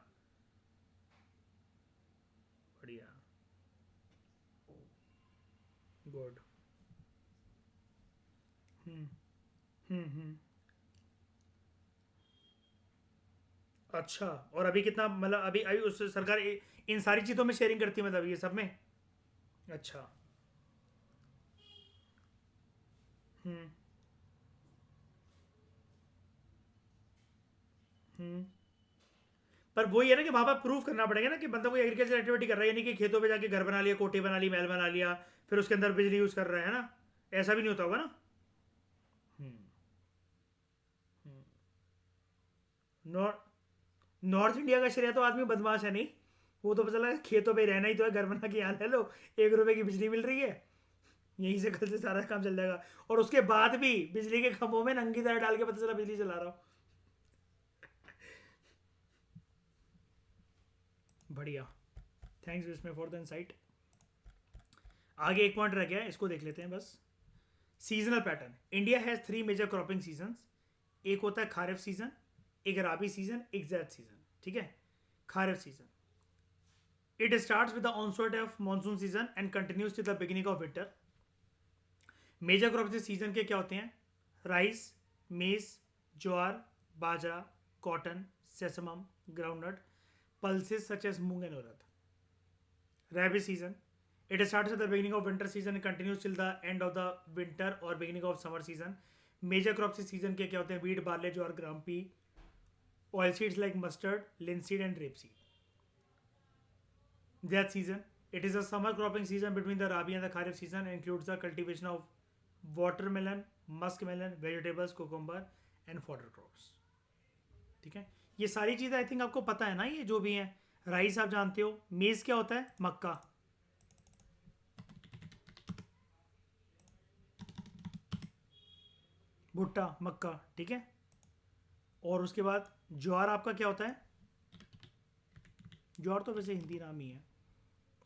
बढ़िया। गुड। हम्म। हम्म। अच्छा। और अभी कितना मतलब अभी अभी उस सरकार इन सारी चीज़ों में शेयरिंग करती है मतलब ये सब में? अच्छा। हम्म। हम्म। पर वही है ना कि वहां पर प्रूफ करना पड़ेगा ना कि बंदा कोई एग्रीकल्चर एक्टिविटी कर रहा है, यानी कि खेतों पे जाके घर बना लिया, कोठी बना ली, महल बना लिया, फिर उसके अंदर बिजली यूज कर रहा है ना। ऐसा भी नहीं होता होगा ना। हम्म। नॉर्थ नॉर्थ इंडिया का श्रेय तो आदमी बदमाश है नहीं। वो तो पता चला खेतों पे रहना ही तो है, घर बना के यहाँ रह लो, 1 रुपए की बिजली मिल रही है, यहीं से कल से सारा काम चल जाएगा। और उसके बाद भी बिजली के खंभों में नंगी तार डाल के पता चला बिजली चला रहा हूँ। बढ़िया। थैंक्स विस्मय फॉर द इनसाइट। आगे एक पॉइंट रह गया है, इसको देख लेते हैं बस। Seasonal pattern. India has 3 major cropping seasons. एक होता है खारिफ सीजन, एक राबी सीजन, एक जैद सीजन, ठीक है। Kharif season, it starts with the onset of monsoon season and continues to the beginning of winter. Major crop इस सीजन के क्या होते हैं? Rice, maize, jowar, bajra, cotton, sesamum, groundnut, pulses such as moong and urad. Rabi season, it starts at the beginning of winter season and continues till the end of the winter और beginning of summer season. Major crops इस सीजन के क्या होते हैं? Wheat, barley, jowar, gram P, oil seeds like mustard, linseed and rapeseed. That season, it is a summer cropping season between the Rabi and the Kharif season and includes the cultivation of watermelon, muskmelon, vegetables, cucumber and fodder crops. ठीक है। ये सारी चीज़ें आई थिंक आपको पता है ना, ये जो भी है। राइस आप जानते हो, मेज क्या होता है? मक्का, भुट्टा, मक्का, ठीक है। और उसके बाद ज्वार आपका क्या होता है? ज्वार तो वैसे हिंदी नाम ही है,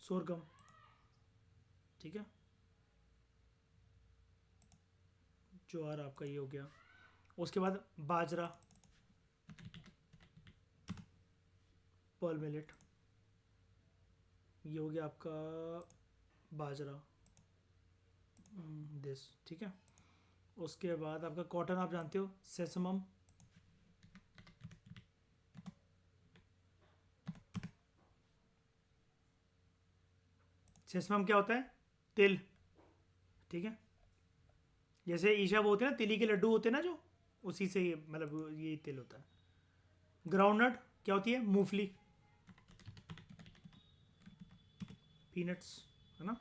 सोरगम, ठीक है। ज्वार आपका ये हो गया। उसके बाद बाजरा, पर्ल मिलेट, ये हो गया आपका बाजरा, दिस, ठीक है। उसके बाद आपका कॉटन आप जानते हो, सेसमम, सेसमम क्या होता है? तिल, ठीक है। जैसे ईशा वो होते हैं ना, तिली के लड्डू होते हैं ना जो, उसी से ये मतलब ये तिल होता है। ग्राउंडनट क्या होती है? मूंगफली, पीनट्स, है ना।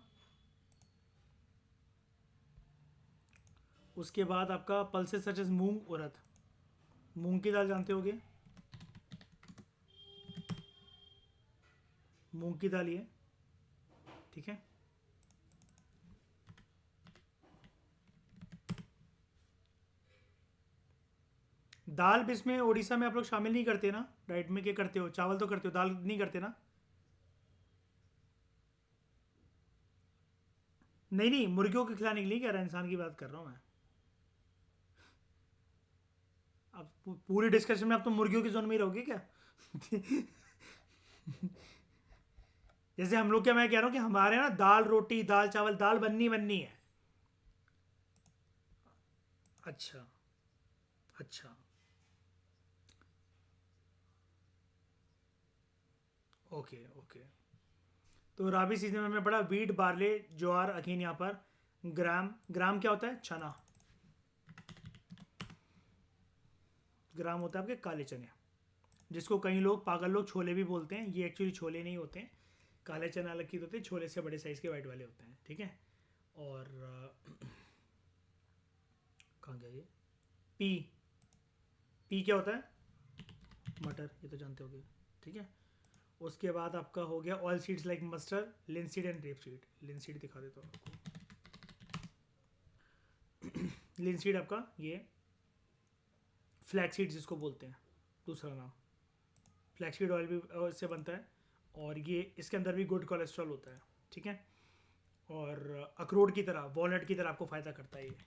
उसके बाद आपका पल्सेस सच एज मूंग, उड़द, मूंग की दाल जानते होगे, मूंग की दाल ये, ठीक है। दाल भी इसमें उड़ीसा में आप लोग शामिल नहीं करते ना डाइट में? क्या करते हो? चावल तो करते हो, दाल नहीं करते ना? नहीं नहीं, मुर्गियों को खिलाने के लिए कह रहा, इंसान की बात कर रहा हूँ मैं। अब पूरी डिस्कशन में आप तो मुर्गियों की जोन में ही रहोगे क्या? जैसे हम लोग, क्या मैं कह रहा हूँ कि हमारे ना दाल रोटी दाल चावल दाल बननी बननी है। अच्छा। अच्छा। Okay okay. तो राबी सीजन में हमने पढ़ा वीट बार्ले ज्वार अखीन, यहाँ पर ग्राम। ग्राम क्या होता है? चना। ग्राम होता है आपके काले चने, जिसको कई लोग पागल लोग छोले भी बोलते हैं। ये एक्चुअली छोले नहीं होते हैं। काले चने अलग की होते हैं, छोले से बड़े साइज़ के वाइट वाले होते हैं, ठीक है। और कहाँ गया ये? पी। पी क्या होता है? मटर, ये तो जानते होगे, ठीक है। उसके बाद आपका हो गया oil seeds like mustard, linseed and rape seed. Linseed दिखा देता हूँ आपको। लिनसीड आपका ये फ्लैक्स सीड जिसको बोलते हैं, दूसरा नाम। फ्लैक्स सीड ऑयल भी इससे बनता है। और ये इसके अंदर भी गुड कोलेस्ट्रॉल होता है, ठीक है। और अखरोट की तरह, वॉलनट की तरह आपको फ़ायदा करता है ये।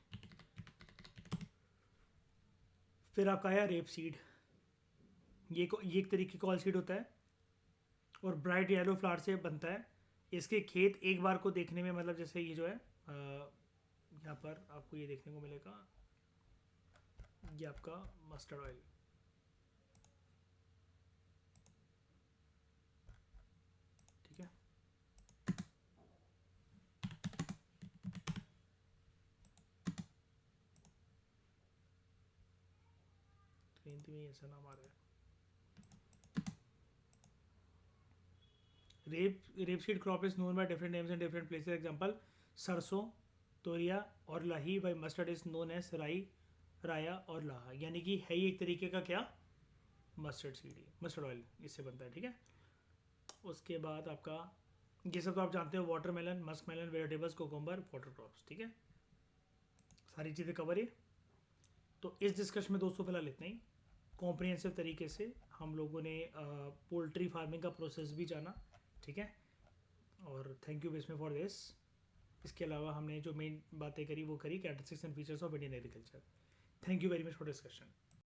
फिर आपका आया रेप सीड। ये एक तरीके का ऑयल सीड होता है और ब्राइट येलो फ्लावर से बनता है। इसके खेत एक बार को देखने में, मतलब जैसे ये जो है यहाँ पर आपको ये देखने को मिलेगा, ये आपका मस्टर्ड ऑयल, ठीक है। तो हिंदी में ऐसा नाम आ रहा है। Rapeseed crop is known by different names in different places. Example सरसों, तोरिया और लाही। बाई मस्टर्ड इज नोन एज राई, राया और लाहा। यानी कि है ही एक तरीके का क्या, मस्टर्ड सीड ही, मस्टर्ड ऑयल इससे बनता है, ठीक है। उसके बाद आपका ये सब तो आप जानते हो, watermelon, muskmelon, vegetables, cucumber, water crops, ठीक है। सारी चीज़ें कवर है। तो इस डिस्कशन में दोस्तों फिलहाल इतना ही। कॉम्प्रिहेंसिव तरीके से हम लोगों ने पोल्ट्री फार्मिंग का प्रोसेस भी जाना, ठीक है। और थैंक यू बिस्मे फॉर दिस। इसके अलावा हमने जो मेन बातें करी वो करी, characteristics and features of Indian agriculture. Thank you very much for discussion.